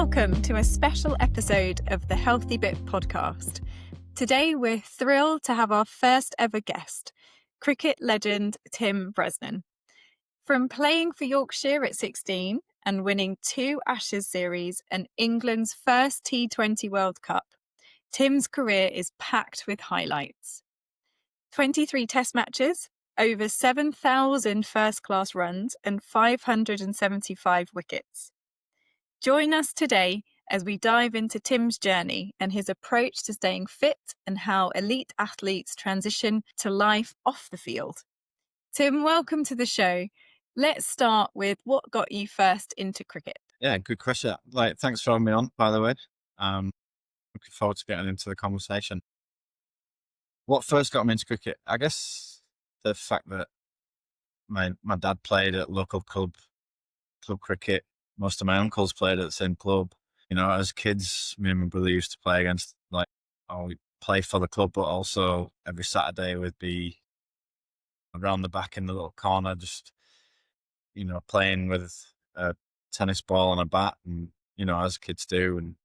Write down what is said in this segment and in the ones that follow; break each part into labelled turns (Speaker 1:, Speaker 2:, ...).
Speaker 1: Welcome to a special episode of the Healthy Bit podcast. Today we're thrilled to have our first ever guest, cricket legend Tim Bresnan. From playing for Yorkshire at 16 and winning 2 Ashes series and England's first T20 World Cup, Tim's career is packed with highlights. 23 test matches, over 7,000 first-class runs and 575 wickets. Join us today as we dive into Tim's journey and his approach to staying fit and how elite athletes transition to life off the field. Tim, welcome to the show. Let's start with what got you first into cricket.
Speaker 2: Yeah, good question. Thanks for having me on, by the way. Looking forward to getting into the conversation. What first got me into cricket? I guess the fact that my dad played at local club cricket. Most of my uncles played at the same club. You know, as kids, me and my brother used to play against, we'd play for the club, but also every Saturday we'd be around the back in the little corner, just, playing with a tennis ball and a bat, and, as kids do, and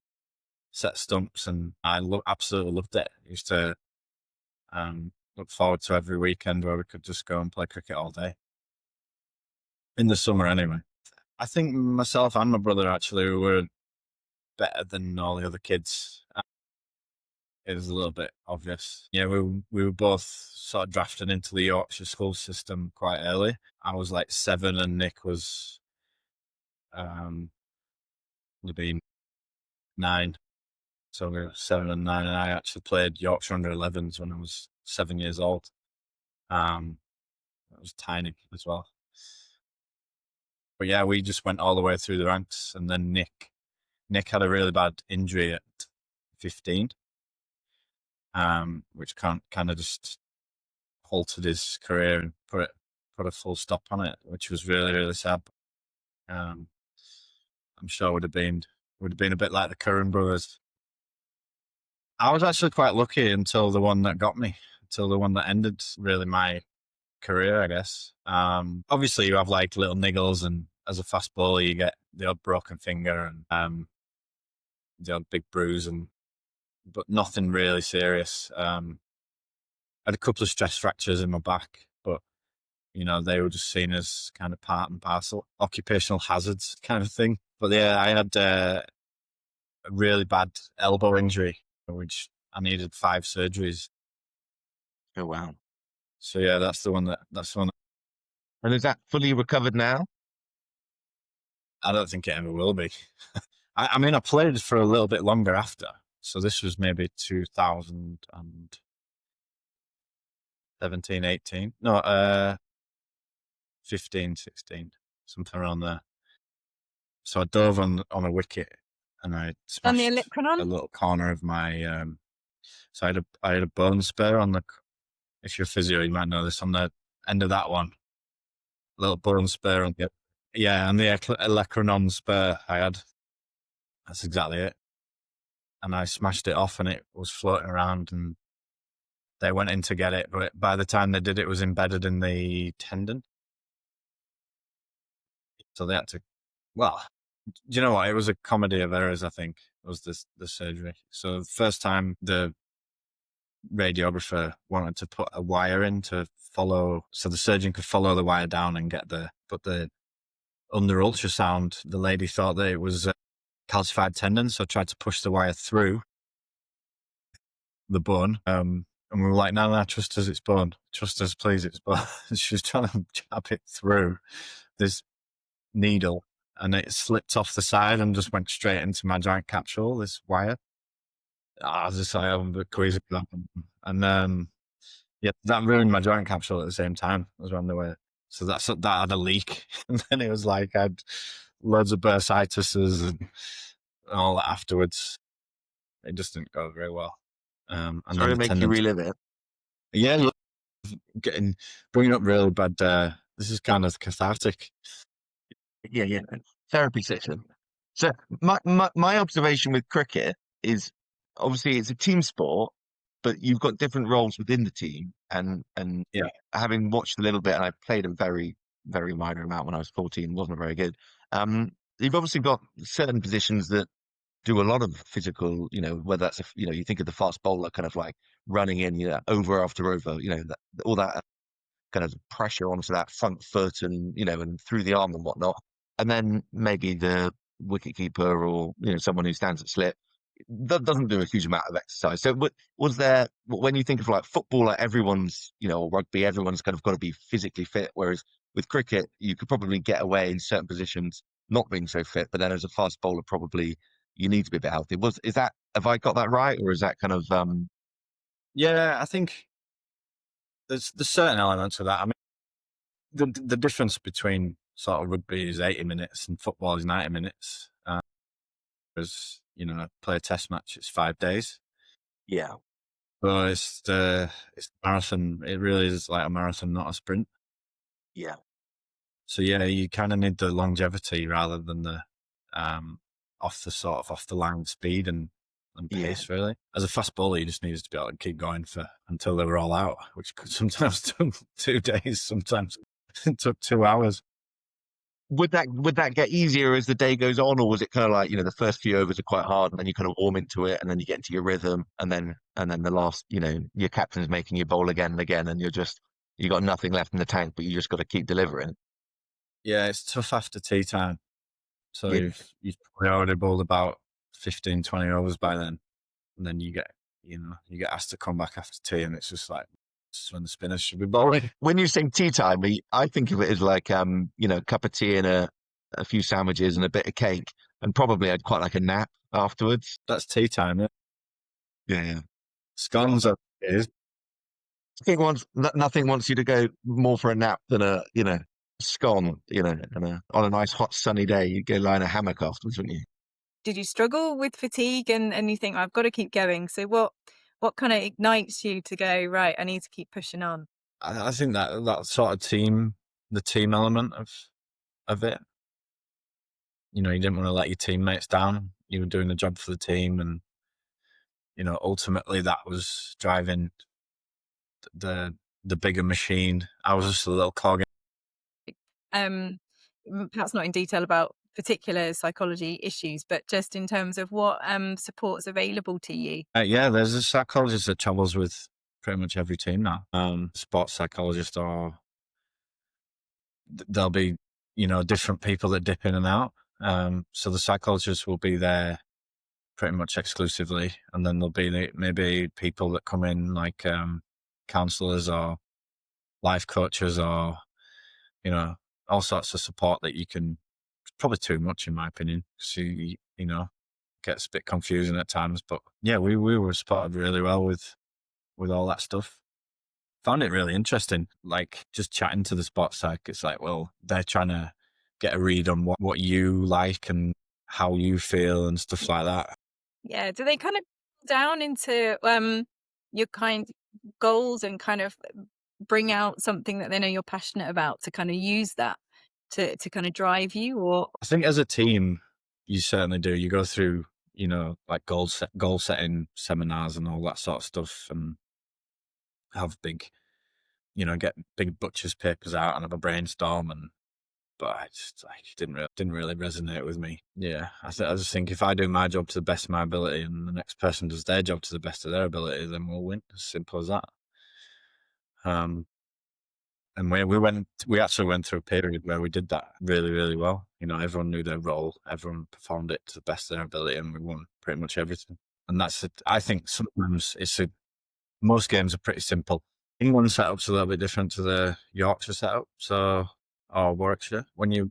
Speaker 2: set stumps. And I absolutely loved it. I used to look forward to every weekend where we could just go and play cricket all day. In the summer, anyway. I think myself and my brother actually were better than all the other kids. It was a little bit obvious. Yeah, we were both sort of drafted into the Yorkshire school system quite early. I was like 7 and Nick was would have been 9. So we were 7 and 9, and I actually played Yorkshire under 11s when I was 7 years old. I was tiny as well. But yeah, we just went all the way through the ranks, and then Nick had a really bad injury at 15, which kind of just halted his career and put a full stop on it, which was really, really sad. I'm sure would have been a bit like the Curran brothers. I was actually quite lucky until the one that got me, until the one that ended really my career, I guess. Obviously you have like little niggles, and as a fast bowler you get the odd broken finger and the odd big bruise, but nothing really serious. I had a couple of stress fractures in my back, but they were just seen as kind of part and parcel, occupational hazards kind of thing. But yeah, I had a really bad elbow injury, which I needed 5 surgeries.
Speaker 3: Oh wow!
Speaker 2: So yeah, that's the one.
Speaker 3: And is that fully recovered now?
Speaker 2: I don't think it ever will be. I mean, I played for a little bit longer after. So this was maybe 2017, 18. No, 15, 16, something around there. So I dove on a wicket and I smashed a little corner of my. So I had a bone spur on the. If you're physio, you might know this, on the end of that one. Little bone spur on the. Yeah, and the olecranon spur I had. That's exactly it. And I smashed it off, and it was floating around, and they went in to get it. But by the time they did, it was embedded in the tendon. So they had to, well, do you know what? It was a comedy of errors, I think, was the surgery. So the first time the radiographer wanted to put a wire in to follow, so the surgeon could follow the wire down and under ultrasound, the lady thought that it was a calcified tendon, so tried to push the wire through the bone. And we were like, no, trust us, it's bone. Trust us, please, it's bone. She was trying to jab it through this needle, and it slipped off the side and just went straight into my joint capsule, this wire. I was just like, I'm a bit queasy for that. And yeah, that ruined my joint capsule at the same time as around the way. So that had a leak. And then it was like I had loads of bursitis and all that afterwards. It just didn't go very well.
Speaker 3: And sorry to make you relive it.
Speaker 2: Yeah, bringing up really bad. This is kind of cathartic.
Speaker 3: Yeah. Therapy session. So my observation with cricket is, obviously it's a team sport, but you've got different roles within the team. And
Speaker 2: yeah,
Speaker 3: having watched a little bit, and I played a very, very minor amount when I was 14, wasn't very good. You've obviously got certain positions that do a lot of physical, whether that's, you think of the fast bowler kind of like running in, over after over, all that kind of pressure onto that front foot and, and through the arm and whatnot. And then maybe the wicketkeeper or, someone who stands at slip that doesn't do a huge amount of exercise. So was there, when you think of like football, like everyone's, or rugby, everyone's kind of got to be physically fit. Whereas with cricket, you could probably get away in certain positions not being so fit. But then as a fast bowler, probably you need to be a bit healthy. Have I got that right? Or is that kind of,
Speaker 2: Yeah, I think there's certain elements of that. I mean, the difference between sort of rugby is 80 minutes and football is 90 minutes. Whereas, play a test match, it's 5 days.
Speaker 3: yeah.
Speaker 2: So it's the marathon. It really is like a marathon, not a sprint.
Speaker 3: Yeah.
Speaker 2: So yeah, you kind of need the longevity rather than the off the line speed and pace. Really, as a fast bowler, you just needed to be able to keep going until they were all out, which could sometimes took 2 days. Sometimes it took 2 hours.
Speaker 3: Would that get easier as the day goes on, or was it kind of like, the first few overs are quite hard and then you kind of warm into it and then you get into your rhythm and then the last, your captain's making you bowl again and again and you got nothing left in the tank, but you just got to keep delivering.
Speaker 2: Yeah, it's tough after tea time. So
Speaker 3: Yeah.
Speaker 2: you've probably already bowled about 15, 20 overs by then. And then you get asked to come back after tea and it's just like, this is when the spinners should be bowling.
Speaker 3: When you say tea time, I think of it as like, a cup of tea and a few sandwiches and a bit of cake, and probably I'd quite like a nap afterwards.
Speaker 2: That's tea time, yeah.
Speaker 3: Yeah.
Speaker 2: Scones are is.
Speaker 3: I think nothing wants you to go more for a nap than a, scone, and on a nice hot sunny day, you'd go lie in a hammock afterwards, wouldn't you?
Speaker 1: Did you struggle with fatigue and you think, I've got to keep going? So what kind of ignites you to go, right, I need to keep pushing on?
Speaker 2: I think that sort of the team element of it. You didn't want to let your teammates down. You were doing the job for the team, and ultimately that was driving the bigger machine. I was just a little cog.
Speaker 1: Perhaps not in detail about particular psychology issues, but just in terms of what support's available to you.
Speaker 2: Yeah, there's a psychologist that travels with pretty much every team now. Sports psychologist, or there'll be different people that dip in and out. So the psychologist will be there pretty much exclusively, and then there'll be maybe people that come in like counselors or life coaches or all sorts of support that you can. It's probably too much in my opinion, because you gets a bit confusing at times. But yeah, we were supported really well with all that stuff. Found it really interesting, like just chatting to the sports psych. It's like, well, they're trying to get a read on what you like and how you feel and stuff like that.
Speaker 1: Yeah. Do they kind of down into your kind of goals and kind of bring out something that they know you're passionate about to kind of use that to kind of drive you? Or
Speaker 2: I think as a team, you certainly do. You go through, like goal setting seminars and all that sort of stuff, and have big, get big butcher's papers out and have a brainstorm. But I just didn't really resonate with me. Yeah, I just think if I do my job to the best of my ability and the next person does their job to the best of their ability, then we'll win. As simple as that. And we actually went through a period where we did that really, really well. Everyone knew their role, everyone performed it to the best of their ability, and we won pretty much everything. And that's it. I think sometimes most games are pretty simple. England setup's a little bit different to the Yorkshire setup, or Warwickshire. When you're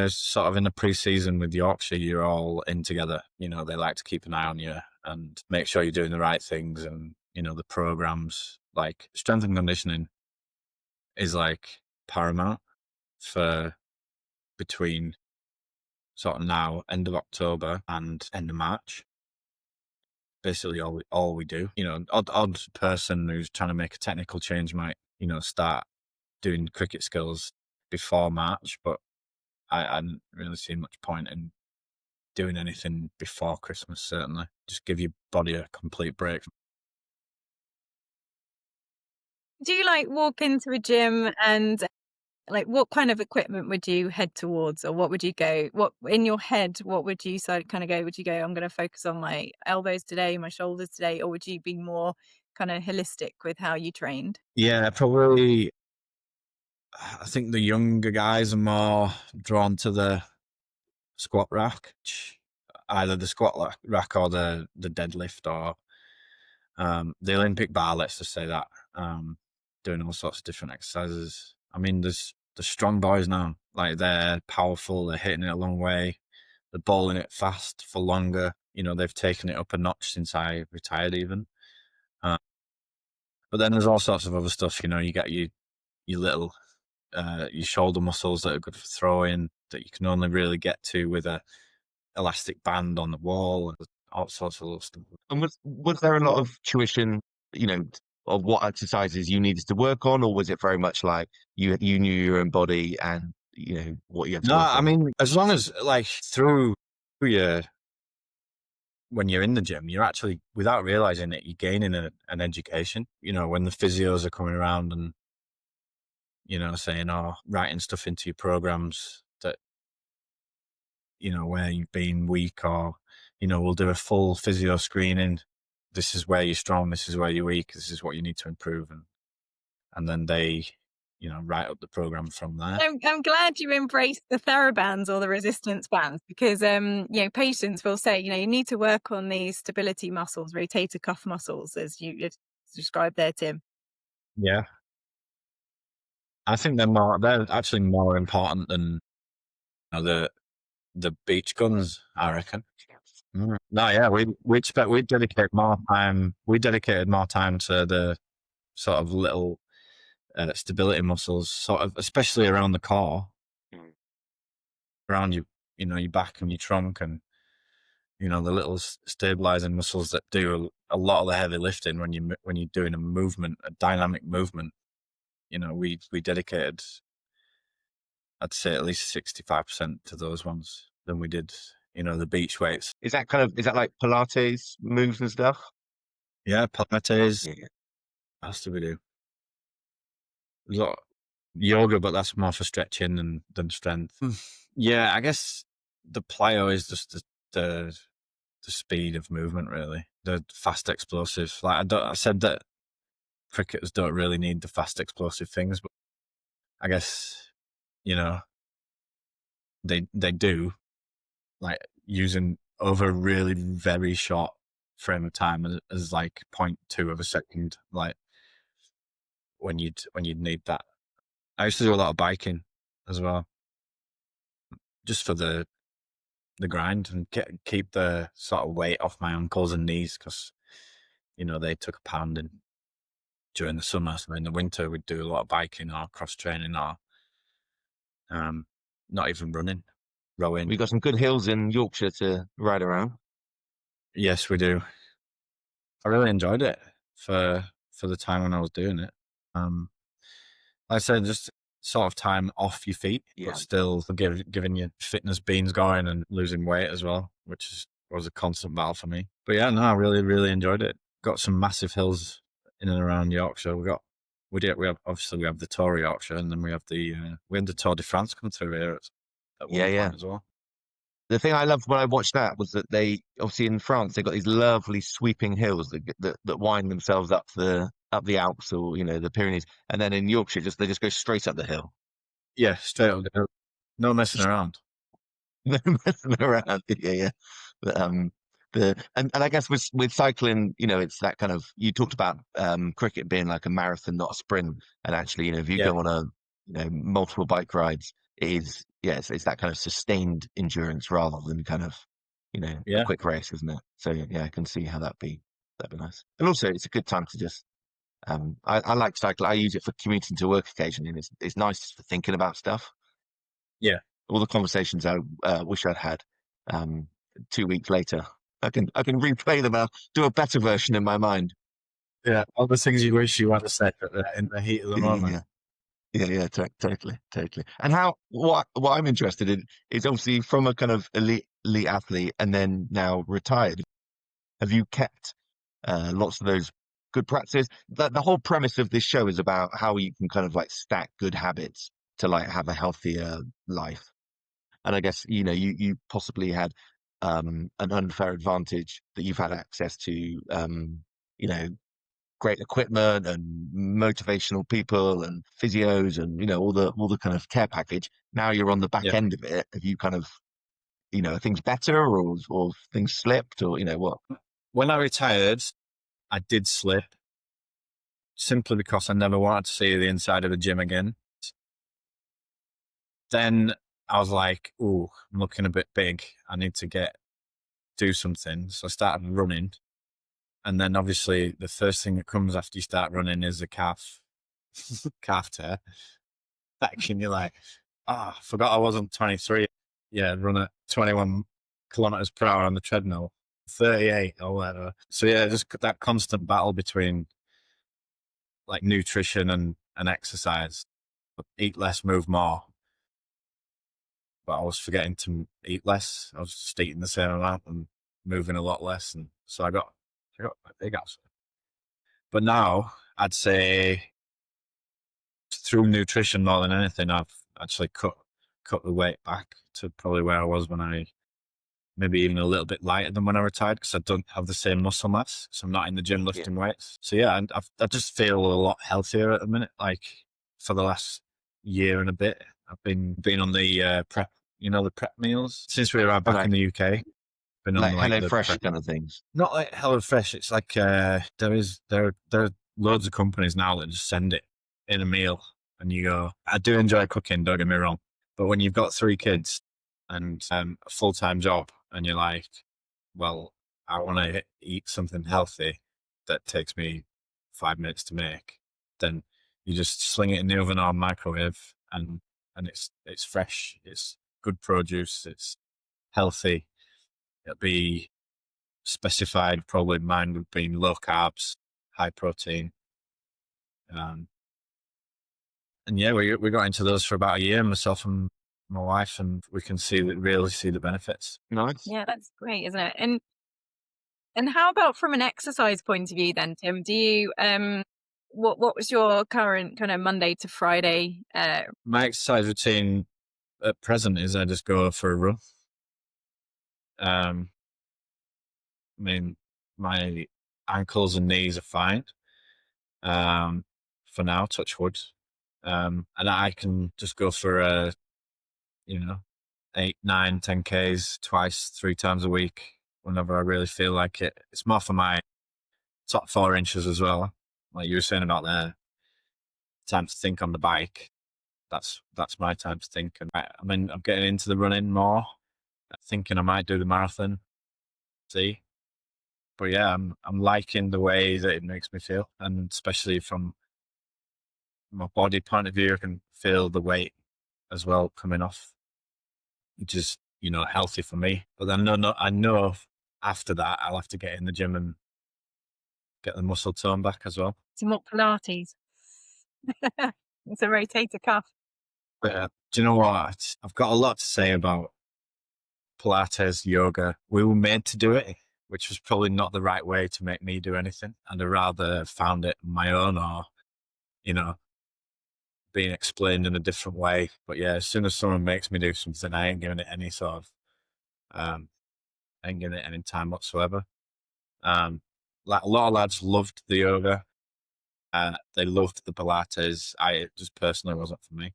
Speaker 2: sort of in a pre-season with Yorkshire, you're all in together. They like to keep an eye on you and make sure you're doing the right things, and the programs like strength and conditioning is like paramount for between sort of now, end of October and end of March. Basically all we do. Odd person who's trying to make a technical change might, start doing cricket skills before March, but I didn't really see much point in doing anything before Christmas, certainly. Just give your body a complete break.
Speaker 1: do you like walk into a gym and like what kind of equipment would you head towards, or what would you go, what in your head, what would you kind of go, would you go, I'm going to focus on my elbows today, my shoulders today, or would you be more kind of holistic with how you trained?
Speaker 2: Yeah, probably. I think the younger guys are more drawn to the squat rack, either the squat rack or the deadlift, or the Olympic bar, let's just say that. Doing all sorts of different exercises. I mean, there's the strong boys now, like they're powerful, they're hitting it a long way, they're bowling it fast for longer. You know, they've taken it up a notch since I retired even. But then there's all sorts of other stuff, you know, you get your little, your shoulder muscles that are good for throwing that you can only really get to with a elastic band on the wall, and all sorts of little stuff.
Speaker 3: And was there a lot of tuition, of what exercises you needed to work on, or was it very much like you knew your own body and what you had to
Speaker 2: No,
Speaker 3: work
Speaker 2: I
Speaker 3: on?
Speaker 2: mean, as long as like through your, when you're in the gym, you're actually, without realizing it, you're gaining an education. You know, when the physios are coming around and, you know, saying, or writing stuff into your programs that, you know, where you've been weak, or, you know, we'll do a full physio screening. This is where you're strong. This is where you're weak. This is what you need to improve. And then they, you know, write up the program from there.
Speaker 1: I'm glad you embraced the TheraBands or the resistance bands, because patients will say, you need to work on these stability muscles, rotator cuff muscles, as you described there, Tim.
Speaker 2: Yeah, I think they're actually more important than, you know, the beach guns, I reckon. No, yeah, we expect we dedicate more time. We dedicated more time to the sort of little stability muscles, sort of, especially around the core, around your, you know, your back and your trunk, and, you know, the little stabilizing muscles that do a lot of the heavy lifting when you're doing a movement, a dynamic movement. You know, we dedicated, I'd say, at least 65% to those ones than we did, you know, the beach weights.
Speaker 3: Is that like Pilates moves and stuff?
Speaker 2: Yeah, Pilates.
Speaker 3: Yeah.
Speaker 2: What else do we do? There's a lot of yoga, but that's more for stretching than strength. Yeah, I guess the plyo is just the speed of movement, really. The fast explosive. Like I said that cricketers don't really need the fast explosive things, but I guess, you know, they do, like using over a really very short frame of time as like 0.2 of a second, like when you'd need that. I used to do a lot of biking as well, just for the grind, and keep the sort of weight off my ankles and knees, because, you know, they took a pounding during the summer. So in the winter we'd do a lot of biking or cross training, or not even running, rowing.
Speaker 3: We got some good hills in Yorkshire to ride around.
Speaker 2: Yes, we do. I really enjoyed it for the time when I was doing it. Like I said, just sort of time off your feet,
Speaker 3: Yeah.
Speaker 2: but still giving your fitness beans going and losing weight as well, which was a constant battle for me. But yeah, no, I really, really enjoyed it. Got some massive hills in and around Yorkshire. We have obviously we have the Tour of Yorkshire, and then we had the Tour de France come through here at one point as well.
Speaker 3: The thing I loved when I watched that was that they obviously in France they've got these lovely sweeping hills that wind themselves up the Alps, or the Pyrenees, and then in Yorkshire they just go straight up the hill.
Speaker 2: Yeah, straight up the hill. No messing around.
Speaker 3: No messing around. Yeah. But, and I guess with cycling, it's that kind of, you talked about cricket being like a marathon, not a sprint, and actually, if you go on a multiple bike rides, it's that kind of sustained endurance rather than kind of a quick race, isn't it? So yeah, I can see how that'd be nice. And also it's a good time to just I like cycling. I use it for commuting to work occasionally, and it's nice just for thinking about stuff.
Speaker 2: Yeah,
Speaker 3: all the conversations I wish I'd had 2 weeks later, I can replay them and do a better version in my mind.
Speaker 2: Yeah, all the things you wish you had said in the heat of the moment.
Speaker 3: Yeah, totally. And what I'm interested in is obviously from a kind of elite athlete and then now retired. Have you kept lots of those good practices? The whole premise of this show is about how you can kind of like stack good habits to like have a healthier life. And I guess, you know, you possibly had an unfair advantage that you've had access to, you know, great equipment and motivational people and physios and, you know, all the kind of care package. Now you're on the back
Speaker 2: Yeah.
Speaker 3: end of it. Have you kind of, you know, are things better or things slipped or, you know, what?
Speaker 2: When I retired, I did slip simply because I never wanted to see the inside of the gym again. Then I was like, "Ooh, I'm looking a bit big. I need to do something." So I started running. And then obviously the first thing that comes after you start running is a calf tear. Action, you're like, I forgot I wasn't 23. Yeah, run at 21 kilometers per hour on the treadmill, 38 or whatever. So yeah, just that constant battle between like nutrition and exercise. Eat less, move more. But I was forgetting to eat less. I was just eating the same amount and moving a lot less. And so I got quite big actually. But now I'd say through nutrition more than anything, I've actually cut the weight back to probably where I was when I maybe even a little bit lighter than when I retired because I don't have the same muscle mass. So I'm not in the gym lifting weights. So yeah, and I just feel a lot healthier at the minute. Like for the last year and a bit, I've been on the prep, you know, the prep meals since we arrived back in the UK. Been on
Speaker 3: Like
Speaker 2: like
Speaker 3: Hello
Speaker 2: the
Speaker 3: Fresh
Speaker 2: prep,
Speaker 3: kind of things.
Speaker 2: not like HelloFresh. It's like there are loads of companies now that just send it in a meal, and you go. I do enjoy cooking, don't get me wrong, but when you've got 3 kids and a full-time job, and you're like, well, I want to eat something healthy that takes me 5 minutes to make, then you just sling it in the oven or microwave, and it's fresh, it's good produce, it's healthy. It'll be specified, probably mine would be low carbs, high protein. And yeah, we got into those for about a year, myself and my wife, and we can really see the benefits.
Speaker 3: Nice.
Speaker 1: Yeah, that's great, isn't it? And how about from an exercise point of view then, Tim? Do you what was your current kind of Monday to Friday?
Speaker 2: My exercise routine at present is I just go for a run. I mean, my ankles and knees are fine. For now, touch wood. And I can just go for you know, 8, 9, 10Ks twice, 3 times a week whenever I really feel like it. It's more for my top 4 inches as well. Like you were saying about the time to think on the bike. That's my time to think. And I mean, I'm getting into the running more, thinking I might do the marathon. See, but yeah, I'm liking the way that it makes me feel, and especially from my body point of view, I can feel the weight as well coming off, which is, you know, healthy for me. But then I know after that I'll have to get in the gym and get the muscle tone back as well.
Speaker 1: Some more Pilates. It's a rotator cuff.
Speaker 2: But do you know what? I've got a lot to say about Pilates, yoga. We were made to do it, which was probably not the right way to make me do anything. And I rather found it on my own, or, you know, being explained in a different way. But yeah, as soon as someone makes me do something, I ain't giving it any sort of, I ain't giving it any time whatsoever. Like a lot of lads loved the yoga. They loved the Pilates. It just personally wasn't for me.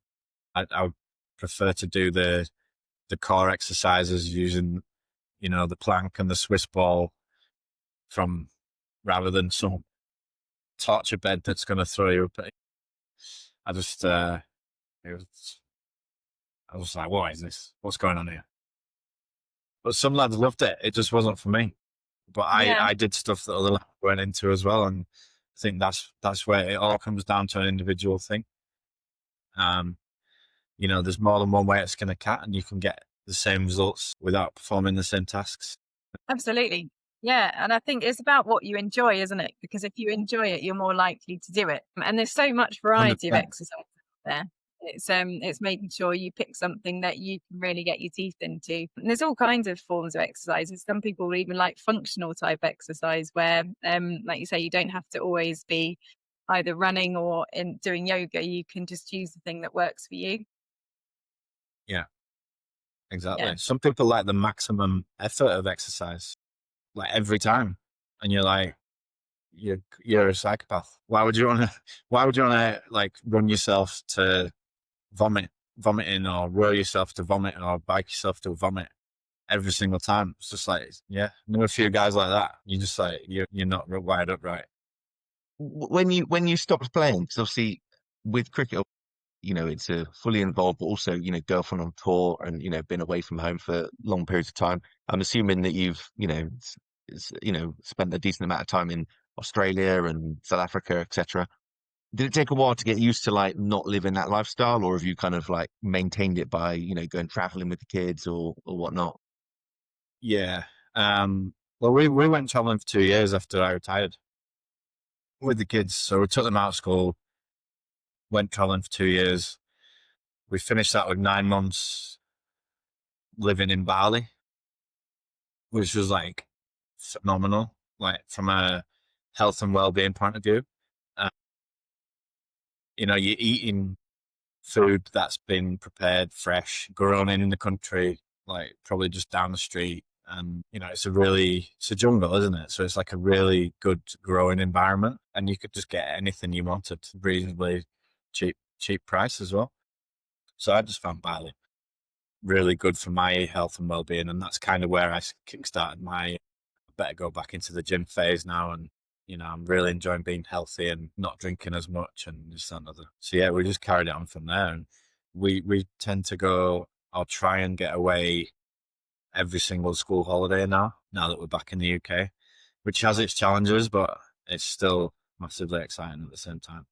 Speaker 2: I would prefer to do the core exercises using, you know, the plank and the Swiss ball rather than some torture bed that's going to throw you up. I just, it was, I was like, what is this? What's going on here? But some lads loved it. It just wasn't for me. But
Speaker 1: Yeah,
Speaker 2: I did stuff that other lads went into as well. And I think that's where it all comes down to an individual thing. You know, there's more than one way to skin a cat, and you can get the same results without performing the same tasks.
Speaker 1: absolutely. Yeah, and I think it's about what you enjoy, isn't it? Because if you enjoy it, you're more likely to do it. And there's so much variety of
Speaker 2: 100%.
Speaker 1: exercise out there. It's making sure you pick something that you can really get your teeth into. And there's all kinds of forms of exercises. Some people even like functional type exercise where, like you say, you don't have to always be either running or in doing yoga. You can just choose the thing that works for you.
Speaker 2: Yeah, exactly.
Speaker 1: Yeah.
Speaker 2: Some people like the maximum effort of exercise, like every time, and you're like, you're a psychopath. Why would you want to? Why would you want to like run yourself to vomiting, or roll yourself to vomit, or bike yourself to vomit every single time? It's just like, yeah, I know a few guys like that. You just like you're not wired up right.
Speaker 3: When you stopped playing, because obviously with cricket, you know, it's a fully involved, but also, you know, girlfriend on tour and, you know, been away from home for long periods of time. I'm assuming that you've, you know, you know, spent a decent amount of time in Australia and South Africa, etc. Did it take a while to get used to like not living that lifestyle, or have you kind of like maintained it by, you know, going traveling with the kids or whatnot?
Speaker 2: Yeah. Well, we went traveling for 2 years after I retired with the kids. So we took them out of school, went traveling for 2 years. We finished that with 9 months living in Bali, which was like phenomenal, like from a health and well-being point of view. Uh, you know, you're eating food that's been prepared fresh, grown in the country, like probably just down the street. And, you know, it's a jungle, isn't it? So it's like a really good growing environment, and you could just get anything you wanted, reasonably cheap price as well. So I just found Bali really good for my health and well-being. And that's kind of where I kickstarted my better go back into the gym phase now. And, you know, I'm really enjoying being healthy and not drinking as much and this and other. So yeah, we just carried it on from there. And we tend to go, I'll try and get away every single school holiday now that we're back in the UK, which has its challenges, but it's still massively exciting at the same time.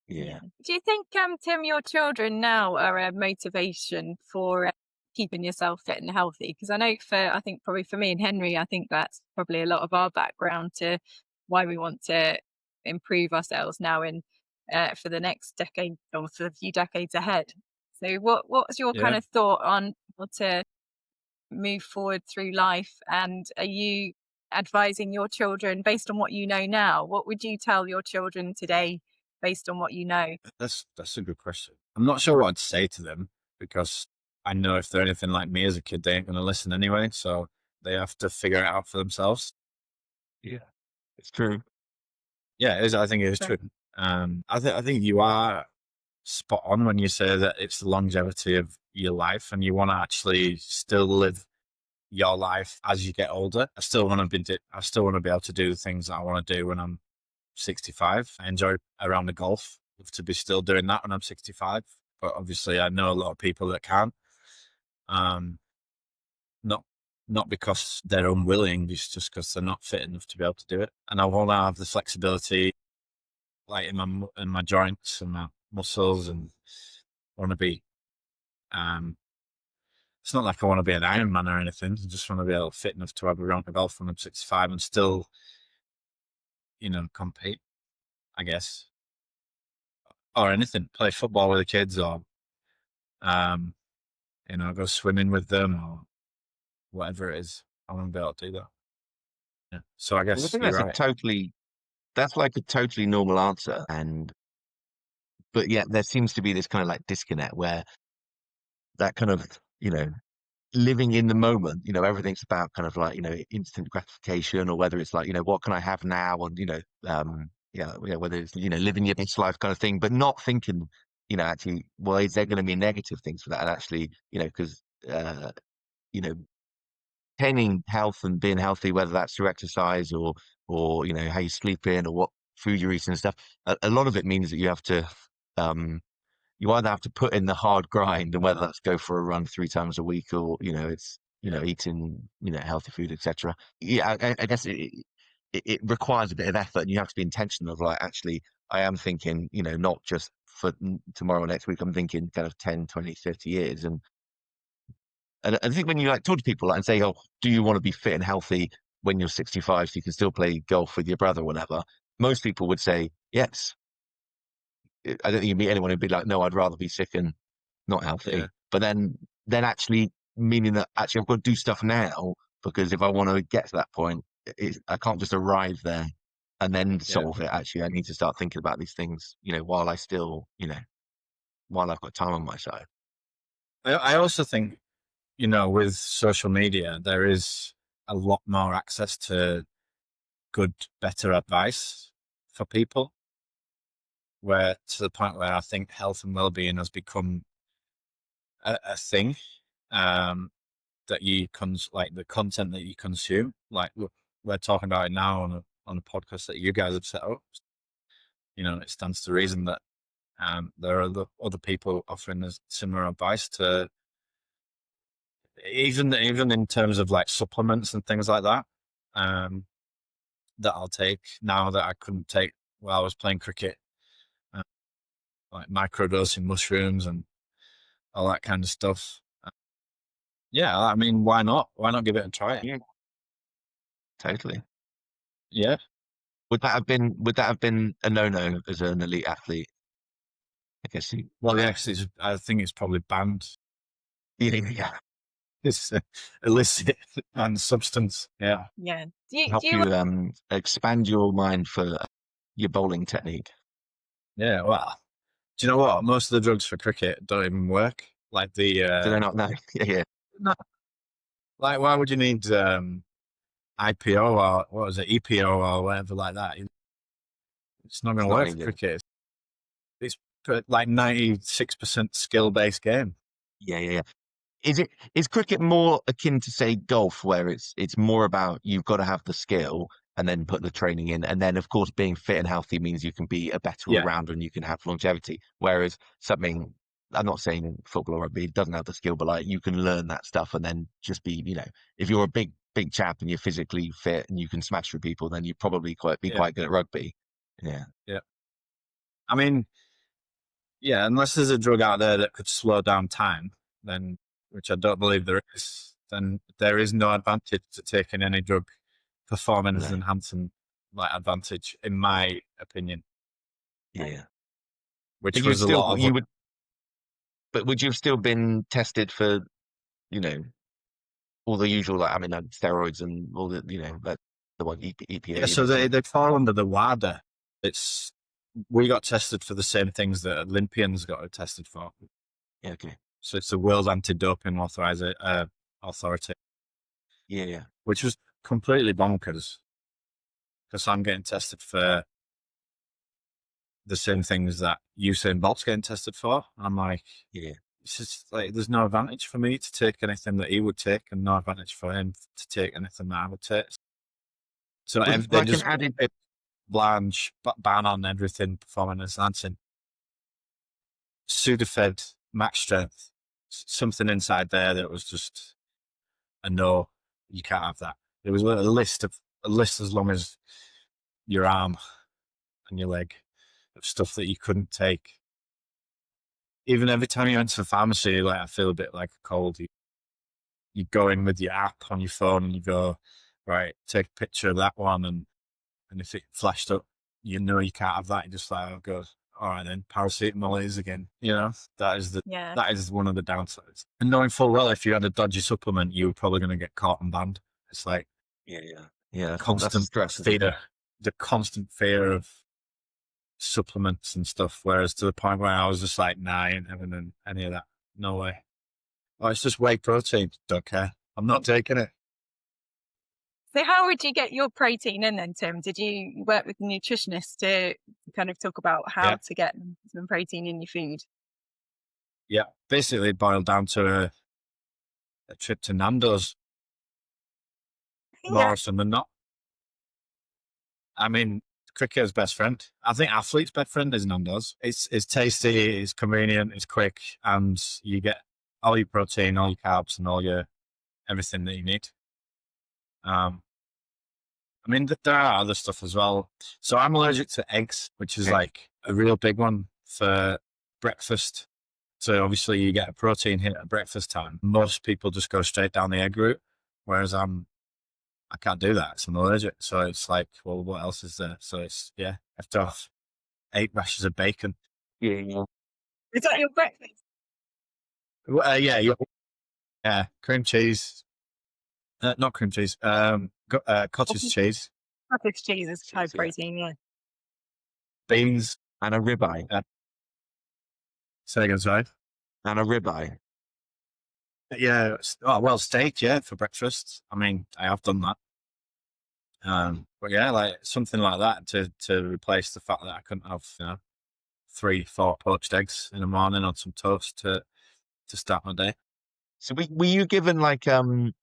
Speaker 3: Yeah.
Speaker 1: Do you think, Tim, your children now are a motivation for keeping yourself fit and healthy? Because I know I think probably for me and Henry, I think that's probably a lot of our background to why we want to improve ourselves now in for the next decade or for the few decades ahead. So, what's your kind
Speaker 2: Yeah.
Speaker 1: of thought on how to move forward through life? And are you advising your children based on what you know now? What would you tell your children today based on what you know?
Speaker 2: That's a good question. I'm not sure what I'd say to them, because I know if they're anything like me as a kid, they ain't going to listen anyway. So they have to figure it out for themselves.
Speaker 3: Yeah. It's true.
Speaker 2: Yeah, it is. I think it is true. I think you are spot on when you say that it's the longevity of your life, and you want to actually still live your life as you get older. I still want to be able to do the things that I want to do when I'm 65. I enjoy around the golf. Love to be still doing that when I'm 65. But obviously, I know a lot of people that can't. Um, not not because they're unwilling, it's just because they're not fit enough to be able to do it. And I want to have the flexibility, like in my joints and my muscles, and want to be. Um, it's not like I want to be an Ironman or anything. I just want to be able fit enough to have a round of golf when I'm 65 and still, you know, compete, I guess, or anything. Play football with the kids, or um, you know, go swimming with them, or whatever it is. I want to be able to do that. Yeah. So I
Speaker 3: Well, I
Speaker 2: guess
Speaker 3: think
Speaker 2: you're right.
Speaker 3: that's like a totally normal answer. But yeah, there seems to be this kind of like disconnect where that kind of, you know, living in the moment, you know, everything's about kind of like, you know, instant gratification, or whether it's like, you know, what can I have now? And, you know, yeah, whether it's, you know, living your best life kind of thing, but not thinking, you know, actually, well, is there going to be negative things for that? And actually, you know, because, you know, maintaining health and being healthy, whether that's through exercise or, you know, how you sleep in or what food you're eating and stuff, a lot of it means that you have to, um, you either have to put in the hard grind, and whether that's go for a run 3 times a week, or, you know, it's, you know, eating, you know, healthy food, etc. Yeah, I guess it requires a bit of effort, and you have to be intentional of like, actually, I am thinking, you know, not just for tomorrow or next week, I'm thinking kind of 10, 20, 30 years. And I think when you like talk to people like, and say, oh, do you want to be fit and healthy when you're 65 so you can still play golf with your brother or whatever? Most people would say yes. I don't think you meet anyone who'd be like, no, I'd rather be sick and not
Speaker 2: Yeah.
Speaker 3: healthy. But then actually meaning that actually I've got to do stuff now, because if I want to get to that point, I can't just arrive there and then
Speaker 2: Yeah.
Speaker 3: solve it. Actually, I need to start thinking about these things, you know, while I still, you know, while I've got time on my side.
Speaker 2: I also think, with social media, there is a lot more access to good, better advice for people, where to the point where I think health and well-being has become a thing, that like the content that you consume, like we're talking about it now on a podcast that you guys have set up. It stands to reason that there are other people offering us similar advice to, even in terms of like supplements and things like that, that I'll take now that I couldn't take while I was playing cricket, like microdosing mushrooms and all that kind of stuff. Yeah, I mean, why not? Why not give it a try?
Speaker 3: Yeah, totally.
Speaker 2: Yeah.
Speaker 3: Would that have been a no-no as an elite athlete? I guess
Speaker 2: Well, yeah, 'cause I think it's probably banned.
Speaker 3: yeah.
Speaker 2: It's illicit and substance. Yeah.
Speaker 1: Yeah.
Speaker 3: Help you expand your mind for your bowling technique.
Speaker 2: Yeah. Well, do you know what? Most of the drugs for cricket don't even work. Like
Speaker 3: Do they not know? Yeah.
Speaker 2: no, like why would you need IPO or what was it, EPO or whatever like that? It's not going to
Speaker 3: not
Speaker 2: work for
Speaker 3: needed.
Speaker 2: cricket. It's like 96% skill based game.
Speaker 3: Yeah. Is cricket more akin to, say, golf, where it's more about you've got to have the skill and then put the training in, and then of course being fit and healthy means you can be a better
Speaker 2: Yeah.
Speaker 3: all-rounder and you can have longevity. Whereas something, I'm not saying football or rugby doesn't have the skill, but like you can learn that stuff and then just be, if you're a big chap and you're physically fit and you can smash through people, then you'd probably be
Speaker 2: Yeah.
Speaker 3: quite good at rugby. Yeah.
Speaker 2: Yeah. I mean, yeah, unless there's a drug out there that could slow down time, then, which I don't believe there is, then there is no advantage to taking any drug performance
Speaker 3: No.
Speaker 2: enhancing like advantage, in my opinion.
Speaker 3: Yeah.
Speaker 2: Which
Speaker 3: But
Speaker 2: was a lot of
Speaker 3: but would you have still been tested for, all the usual, like, steroids and all the, like the one EPA?
Speaker 2: yeah. So they fall under the WADA. We got tested for the same things that Olympians got tested for.
Speaker 3: Yeah, okay.
Speaker 2: So it's the World Anti-Doping Authority,
Speaker 3: Yeah.
Speaker 2: which was completely bonkers, because I'm getting tested for the same things that Usain Bolt's getting tested for. I'm like,
Speaker 3: Yeah.
Speaker 2: it's just like there's no advantage for me to take anything that he would take, and no advantage for him to take anything that I would take. So
Speaker 3: Was
Speaker 2: they
Speaker 3: like
Speaker 2: just
Speaker 3: an added
Speaker 2: blanche ban on everything performance enhancing. Sudafed, max strength, something inside there that was just a no. You can't have that. There was a list as long as your arm and your leg of stuff that you couldn't take. Even every time you went to the pharmacy, like I feel a bit like a cold, you go in with your app on your phone and you go, right, take a picture of that one, and if it flashed up, you can't have that. You just like, oh, goes, all right then, paracetamol is again. That is one of the downsides. And knowing full well, if you had a dodgy supplement, you were probably going to get caught and banned. It's like
Speaker 3: yeah,
Speaker 2: constant
Speaker 3: stress.
Speaker 2: fear, the constant fear of supplements and stuff. Whereas to the point where I was just like, nah, I ain't having any of that. No way. Oh, it's just whey protein. Don't care. I'm not taking it.
Speaker 1: So how would you get your protein in then, Tim? Did you work with a nutritionist to kind of talk about how to get some protein in your food?
Speaker 2: Yeah, basically it boiled down to a trip to Nando's. More often than not. I mean, cricket's best friend. I think athlete's best friend is Nando's. It's tasty, it's convenient, it's quick, and you get all your protein, all your carbs, and all your everything that you need. I mean, there are other stuff as well. So I'm allergic to eggs, which is like a real big one for breakfast. So obviously you get a protein hit at breakfast time. Most people just go straight down the egg route, whereas I can't do that. So I'm allergic. So it's like, well, what else is there? So it's, I have to have 8 rashers of bacon.
Speaker 3: Yeah.
Speaker 1: Is that your breakfast?
Speaker 2: Yeah. Cream cheese. Not cream cheese. Cottage cheese.
Speaker 1: Cottage cheese is high protein, yeah.
Speaker 2: Beans.
Speaker 3: And a ribeye.
Speaker 2: Say again, sorry.
Speaker 3: And a ribeye.
Speaker 2: Yeah, well, steak, yeah, for breakfast. I mean, I have done that. But yeah, like something like that to replace the fact that I couldn't have, 3, 4 poached eggs in the morning on some toast to start my day.
Speaker 3: So were you given like guidelines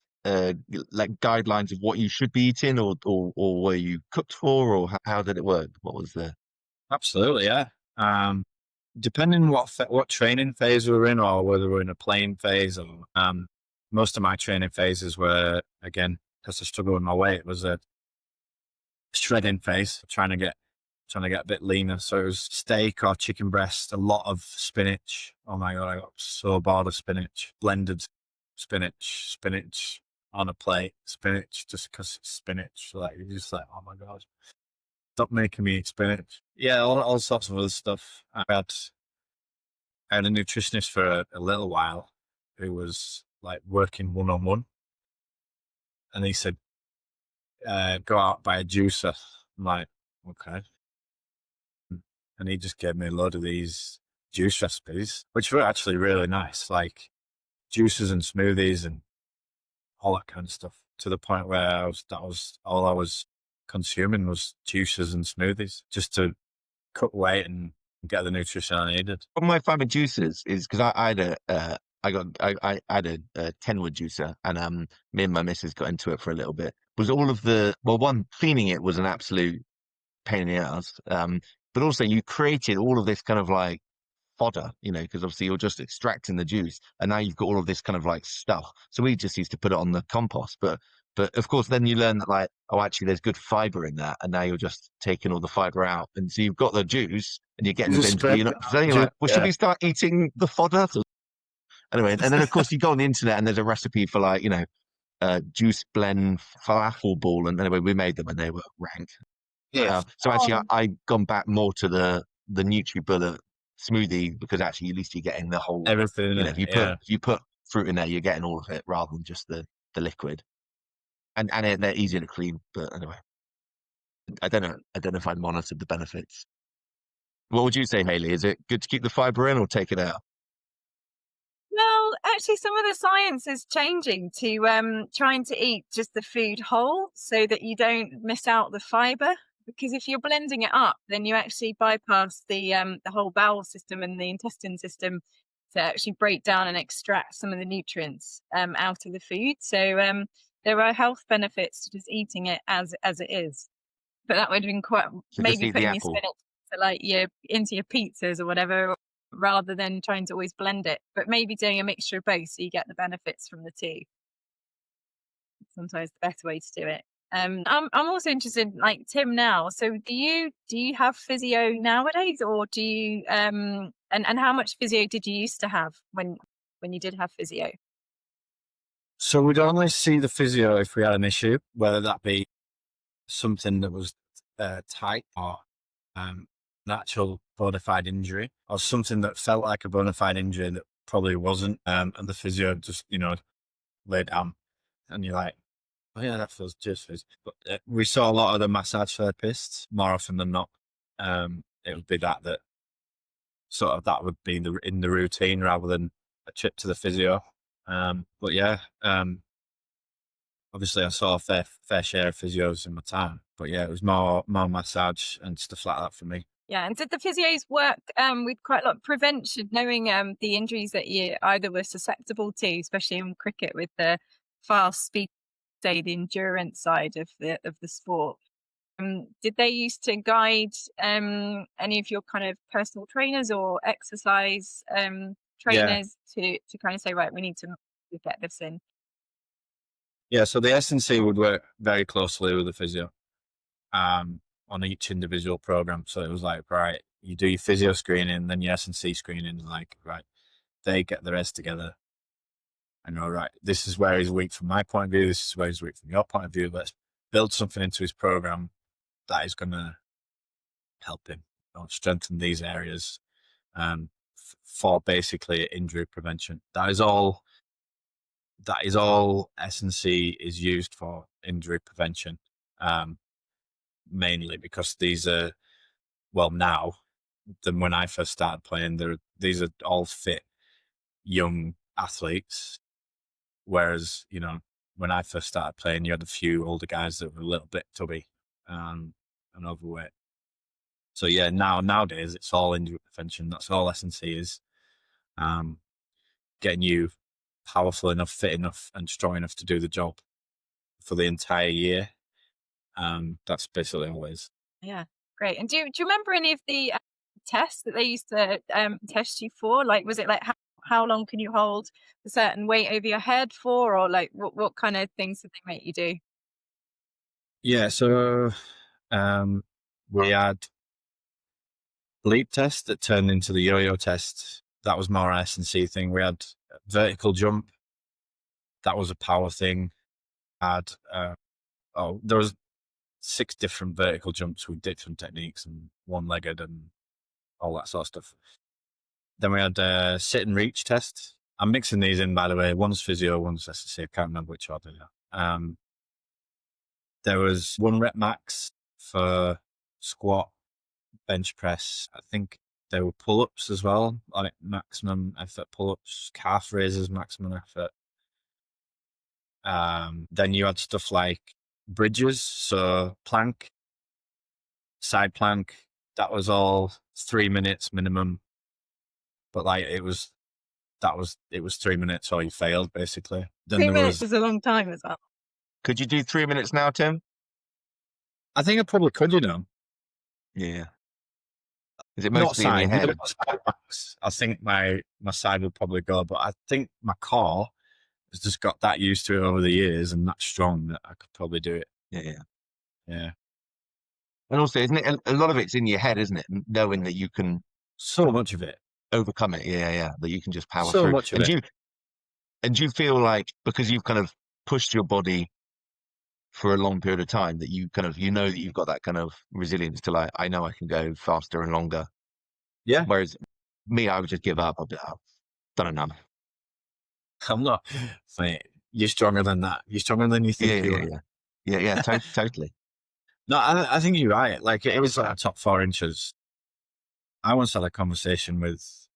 Speaker 3: of what you should be eating, or were you cooked for, or how did it work? What was the
Speaker 2: Absolutely, yeah. Depending what training phase we were in, or whether we're in a playing phase, or most of my training phases were, again, because I struggled with my weight, was a shredding phase, trying to get a bit leaner. So it was steak or chicken breast, a lot of spinach. Oh my god, I got so bored of spinach. Blended spinach on a plate, spinach just because it's spinach. Like you're just like, oh my god, stop making me eat spinach. Yeah, all sorts of other stuff. I had a nutritionist for a little while who was like working one-on-one, and he said, go out, buy a juicer. I'm like, okay. And he just gave me a load of these juice recipes, which were actually really nice, like juices and smoothies and all that kind of stuff, to the point where that was all I was consuming, was juices and smoothies, just to cut weight and get the nutrition I needed.
Speaker 3: problem I find with juicers is because I had I had a Kenwood juicer, and me and my missus got into it for a little bit. Was all of the well, one, cleaning it was an absolute pain in the ass, but also you created all of this kind of like fodder, because obviously you're just extracting the juice, and now you've got all of this kind of like stuff. So we just used to put it on the compost, but of course then you learn that, like, oh, actually there's good fiber in that, and now you're just taking all the fiber out, and so you've got the juice and you're getting the
Speaker 2: Just
Speaker 3: bins, but
Speaker 2: spread
Speaker 3: you're
Speaker 2: it
Speaker 3: not. So
Speaker 2: out,
Speaker 3: then you're like, well, should
Speaker 2: yeah.
Speaker 3: we start eating the fodder? So anyway, and then of course you go on the internet and there's a recipe for, like, juice blend falafel ball, and anyway we made them and they were rank.
Speaker 2: Yeah.
Speaker 3: So actually,
Speaker 1: Oh,
Speaker 3: I gone back more to the NutriBullet smoothie, because actually at least you're getting the whole.
Speaker 2: Everything in
Speaker 3: If
Speaker 2: it, yeah.
Speaker 3: you put fruit in there, you're getting all of it rather than just the liquid. And they're easier to clean. But anyway, I don't know if I monitored the benefits. What would you say, Hayley? Is it good to keep the fiber in or take it out?
Speaker 1: well, actually, some of the science is changing to trying to eat just the food whole so that you don't miss out the fiber. Because if you're blending it up, then you actually bypass the whole bowel system and the intestine system to actually break down and extract some of the nutrients out of the food. So there are health benefits to just eating it as it is. But that would have been quite,
Speaker 3: So just
Speaker 1: maybe
Speaker 3: eat the
Speaker 1: putting your
Speaker 3: apple.
Speaker 1: spinach to like your into your pizzas or whatever, rather than trying to always blend it. But maybe doing a mixture of both so you get the benefits from the two. Sometimes the better way to do it. I'm also interested, like Tim now. So do you have physio nowadays, or do you and how much physio did you used to have when you did have physio?
Speaker 2: So we'd only see the physio if we had an issue, whether that be something that was tight, or an actual bona fide injury, or something that felt like a bona fide injury that probably wasn't. And the physio just, lay down, and you're like, oh yeah, that feels just physio. But we saw a lot of the massage therapists more often than not. It would be that sort of that would be in the routine rather than a trip to the physio. But yeah, obviously I saw a fair share of physios in my time, but yeah, it was more massage and stuff like that for me.
Speaker 1: Yeah, and did the physios work with quite a lot of prevention, knowing the injuries that you either were susceptible to, especially in cricket with the fast speed, say the endurance side of the sport? Did they used to guide any of your kind of personal trainers or exercise
Speaker 2: Yeah,
Speaker 1: trainers to kind of say, right, we need to get this in?
Speaker 2: yeah. So the S&C would work very closely with the physio on each individual program. So it was like, right, you do your physio screening, then your S&C screening, like, right, they get the rest together. I know, right, this is where he's weak from my point of view. This is where he's weak from your point of view. Let's build something into his program that is going to help him, strengthen these areas for basically injury prevention. That is all S&C is used for, injury prevention, mainly because these are, well, now than when I first started playing, these are all fit young athletes Whereas, you know, when I first started playing, you had a few older guys that were a little bit tubby and overweight. So yeah, nowadays it's all injury prevention. That's all S&C is. Getting you powerful enough, fit enough, and strong enough to do the job for the entire year. That's basically all it is.
Speaker 1: Yeah, great. And do you remember any of the tests that they used to test you for? Like, was it like how long can you hold a certain weight over your head for, or like what kind of things did they make you do?
Speaker 2: Yeah, so we had leap test that turned into the yo-yo test. That was more S&C thing. We had vertical jump. That was a power thing. Had there was 6 different vertical jumps with different techniques and one-legged and all that sort of stuff. Then we had sit and reach test. I'm mixing these in, by the way. One's physio, one's S&C. I can't remember which order. There was 1 rep max for squat, bench press. I think there were pull-ups as well, like maximum effort pull-ups, calf raises, maximum effort. Then you had stuff like bridges, so plank, side plank. That was all 3 minutes minimum, but like it was 3 minutes or you failed basically. Then
Speaker 1: 3 minutes is a long time as well.
Speaker 3: Could you do 3 minutes now, Tim?
Speaker 2: I think I probably could, you know.
Speaker 3: Yeah. Is it
Speaker 2: Not
Speaker 3: mostly in your
Speaker 2: side.
Speaker 3: head?
Speaker 2: I think my side would probably go, but I think my core has just got that used to it over the years and that strong that I could probably do it.
Speaker 3: Yeah. And also, isn't it a lot of it's in your head, isn't it? Knowing that you can
Speaker 2: So much of it.
Speaker 3: overcome it. Yeah. That you can just power
Speaker 2: So
Speaker 3: through.
Speaker 2: much of it.
Speaker 3: And do you feel like because you've kind of pushed your body for a long period of time that you kind of know that you've got that kind of resilience to like, I know I can go faster and longer.
Speaker 2: Yeah.
Speaker 3: Whereas me, I would just give up. I'd be like, done enough.
Speaker 2: I'm not. Mate, you're stronger than that. You're stronger than you think you are.
Speaker 3: Yeah. Totally.
Speaker 2: No, I think you're right. Like it was like top 4 inches. I once had a conversation with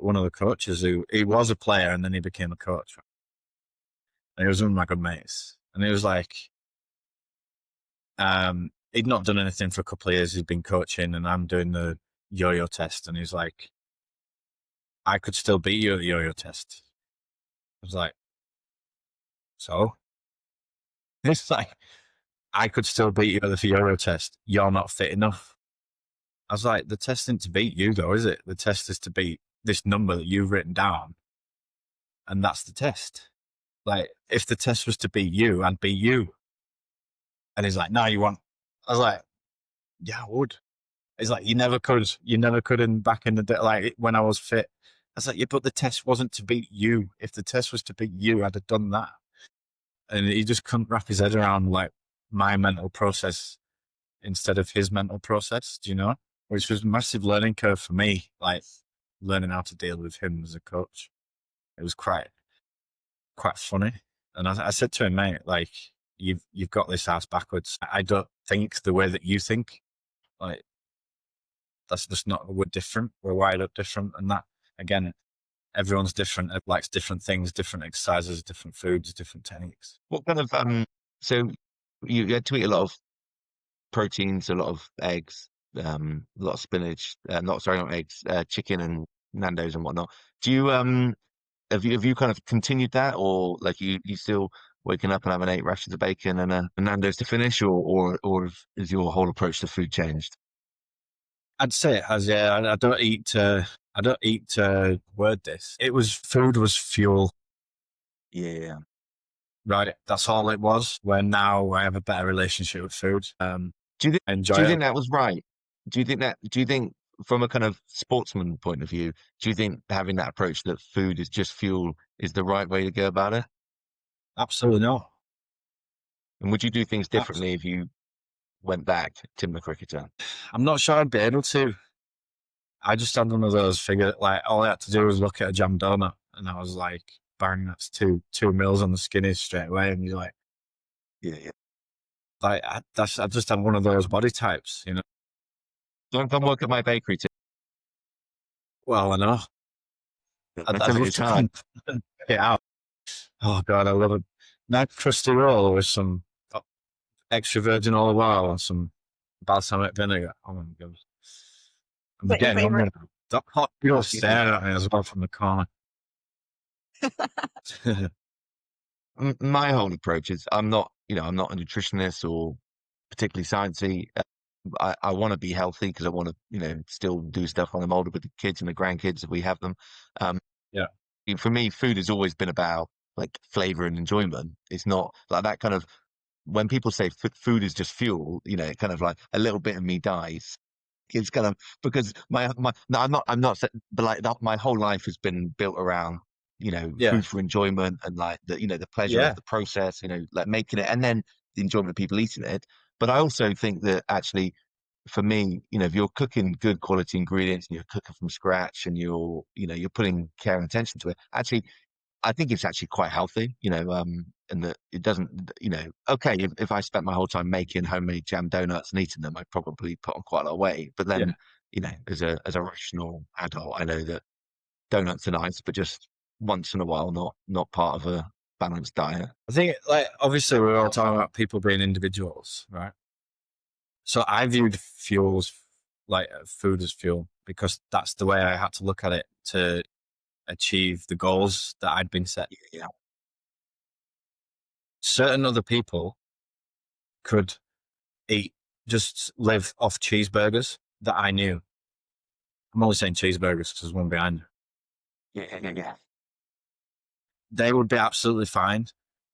Speaker 2: one of the coaches who he was a player and then he became a coach. And he was one of my good mates. And he was like, he'd not done anything for a couple of years. He'd been coaching and I'm doing the yo-yo test. And he's like, I could still beat you at the yo-yo test. I was like, so? It's like, I could still beat you at the yo-yo test. You're not fit enough. I was like, the test isn't to beat you though, is it? The test is to beat this number that you've written down. And that's the test. Like, if the test was to beat you, I'd beat you. And he's like, no, you won't. I was like, yeah, I would. He's like, you never could back in the day, like when I was fit. I was like, yeah, but the test wasn't to beat you. If the test was to beat you, I'd have done that. And he just couldn't wrap his head around like my mental process instead of his mental process, do you know? Which was a massive learning curve for me, like learning how to deal with him as a coach. It was quite funny. And I said to him, mate, like, you've got this ass backwards. I don't think the way that you think. Like, that's just not, we're different. We're wired up different. And that, again, everyone's different. It likes different things, different exercises, different foods, different techniques.
Speaker 3: What kind of, so you had to eat a lot of proteins, a lot of eggs, a lot of spinach, not eggs, chicken and Nando's and whatnot. Do you, have you kind of continued that, or like you still waking up and having 8 rashers of bacon and a Nando's to finish, or is your whole approach to food changed?
Speaker 2: I'd say it has, yeah. I don't eat word this. Food was fuel.
Speaker 3: Yeah.
Speaker 2: Right. That's all it was. Where now I have a better relationship with food.
Speaker 3: Do you think that was right? Do you think from a kind of sportsman point of view, do you think having that approach that food is just fuel is the right way to go about it?
Speaker 2: Absolutely not.
Speaker 3: And would you do things differently if you went back, Tim the cricketer?
Speaker 2: I'm not sure I'd be able to. I just had one of those figure, like all I had to do was look at a jam donut and I was like, bang, that's two mils on the skinnies straight away. And you're like,
Speaker 3: yeah.
Speaker 2: Like I just had one of those body types, you know.
Speaker 3: Don't come work at my bakery, Tim.
Speaker 2: Well, I know. I'd love to come pick it out. Oh God, I love it. Nice crusty roll with some extra virgin olive oil and some balsamic vinegar. Oh my God. I'm
Speaker 1: Is that your
Speaker 2: getting hungry
Speaker 1: favourite?
Speaker 2: now. That hot girl staring at me as well from the corner.
Speaker 3: My whole approach is I'm not a nutritionist or particularly sciencey. I want to be healthy because I want to, still do stuff when I'm older with the kids and the grandkids if we have them. Um,
Speaker 2: Yeah.
Speaker 3: for me, food has always been about like flavor and enjoyment. It's not like that kind of when people say food is just fuel, kind of like a little bit of me dies. It's kind of because no, but like that, my whole life has been built around
Speaker 2: Yeah.
Speaker 3: food for enjoyment and like the pleasure
Speaker 2: Yeah.
Speaker 3: of the process, like making it and then the enjoyment of people eating it. But I also think that actually for me, if you're cooking good quality ingredients and you're cooking from scratch and you're putting care and attention to it, actually I think it's actually quite healthy, and that it doesn't, okay, if I spent my whole time making homemade jam donuts and eating them, I'd probably put on quite a lot of weight. But
Speaker 2: Yeah.
Speaker 3: then, as a rational adult, I know that donuts are nice, but just once in a while, not part of a balanced diet.
Speaker 2: I think, like, obviously, we're all talking about people being individuals, right? So I viewed fuels like food as fuel because that's the way I had to look at it to achieve the goals that I'd been set.
Speaker 3: Yeah,
Speaker 2: Certain other people could just live off cheeseburgers that I knew. I'm only saying cheeseburgers because there's one behind.
Speaker 3: yeah.
Speaker 2: They would be absolutely fine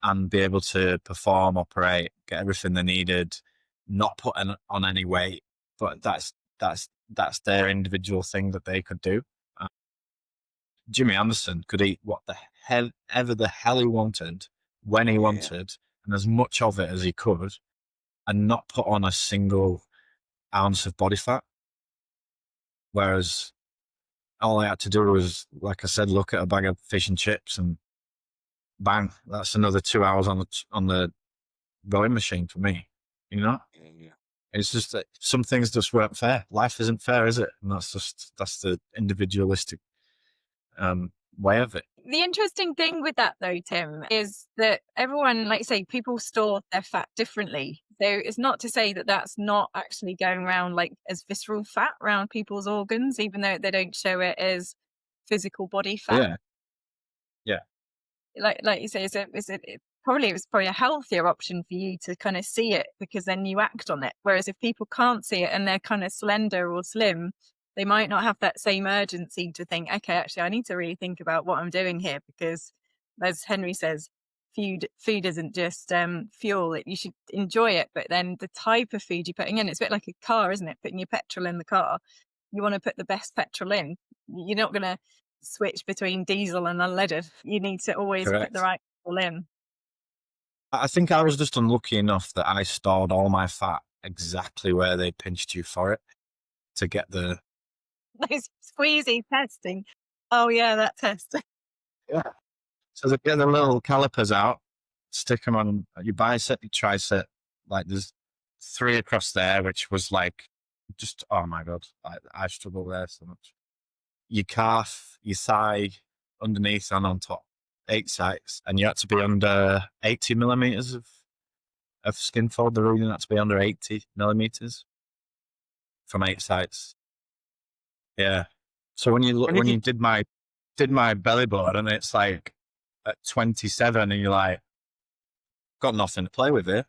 Speaker 2: and be able to perform, operate, get everything they needed, not put on any weight. But that's their individual thing that they could do. Jimmy Anderson could eat what the hell ever the hell he wanted, when he wanted, and as much of it as he could, and not put on a single ounce of body fat. Whereas all I had to do was, like I said, look at a bag of fish and chips and bang, that's another 2 hours on the rowing machine for me.
Speaker 3: Yeah.
Speaker 2: It's just that some things just weren't fair. Life isn't fair, is it? And that's the individualistic way of it.
Speaker 1: The interesting thing with that, though, Tim, is that everyone, like you say, people store their fat differently. So it's not to say that that's not actually going around like as visceral fat around people's organs, even though they don't show it as physical body fat.
Speaker 2: Yeah. Yeah.
Speaker 1: Like you say, it was probably a healthier option for you to kind of see it because then you act on it. Whereas if people can't see it and they're kind of slender or slim, they might not have that same urgency to think, okay, actually, I need to really think about what I'm doing here because, as Henry says, food isn't just fuel. You should enjoy it, but then the type of food you're putting in, it's a bit like a car, isn't it? Putting your petrol in the car. You want to put the best petrol in. You're not going to switch between diesel and unleaded. You need to always
Speaker 2: Correct.
Speaker 1: put the right petrol in.
Speaker 2: I think I was just unlucky enough that I stored all my fat exactly where they pinched you for it to get the
Speaker 1: Those squeezy testing. Oh yeah, that test.
Speaker 2: yeah. So they get the little calipers out, stick them on your bicep, your tricep. Like there's 3 across there, which was like just oh my God, I struggle there so much. Your calf, your thigh, underneath and on top, 8 sites, and you had to be under 80 millimeters of skin fold. The reading had to be under 80 millimeters from 8 sites. Yeah. So when you did my belly button, and it's like at 27, and you're like, got nothing to play with here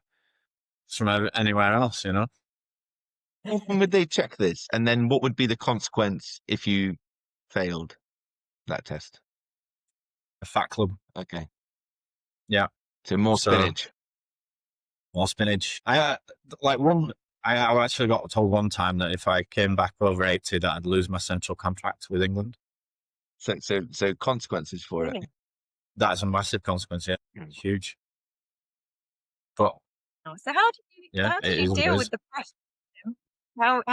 Speaker 2: from anywhere else,
Speaker 3: When would they check this? And then what would be the consequence if you failed that test?
Speaker 2: A fat club.
Speaker 3: Okay.
Speaker 2: Yeah.
Speaker 3: So more spinach.
Speaker 2: More spinach. I actually got told one time that if I came back over 80, that I'd lose my central contract with England.
Speaker 3: So consequences for it.
Speaker 2: That is a massive consequence. Yeah, huge. But
Speaker 1: So how did you
Speaker 2: is
Speaker 1: deal with the pressure? What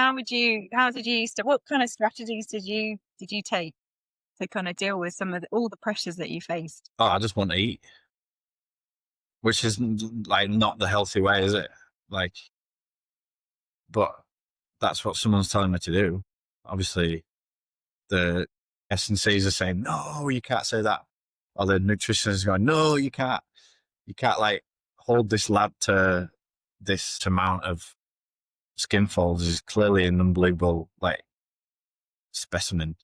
Speaker 1: kind of strategies did you take to kind of deal with all the pressures that you faced?
Speaker 2: Oh, I just want to eat, which is like not the healthy way, is it? Like, but that's what someone's telling me to do. Obviously, the S&Cs are saying, no, you can't say that. or the nutritionist is going, no, you can't like hold this lad to this amount of skin folds. Is clearly an unbelievable like specimen.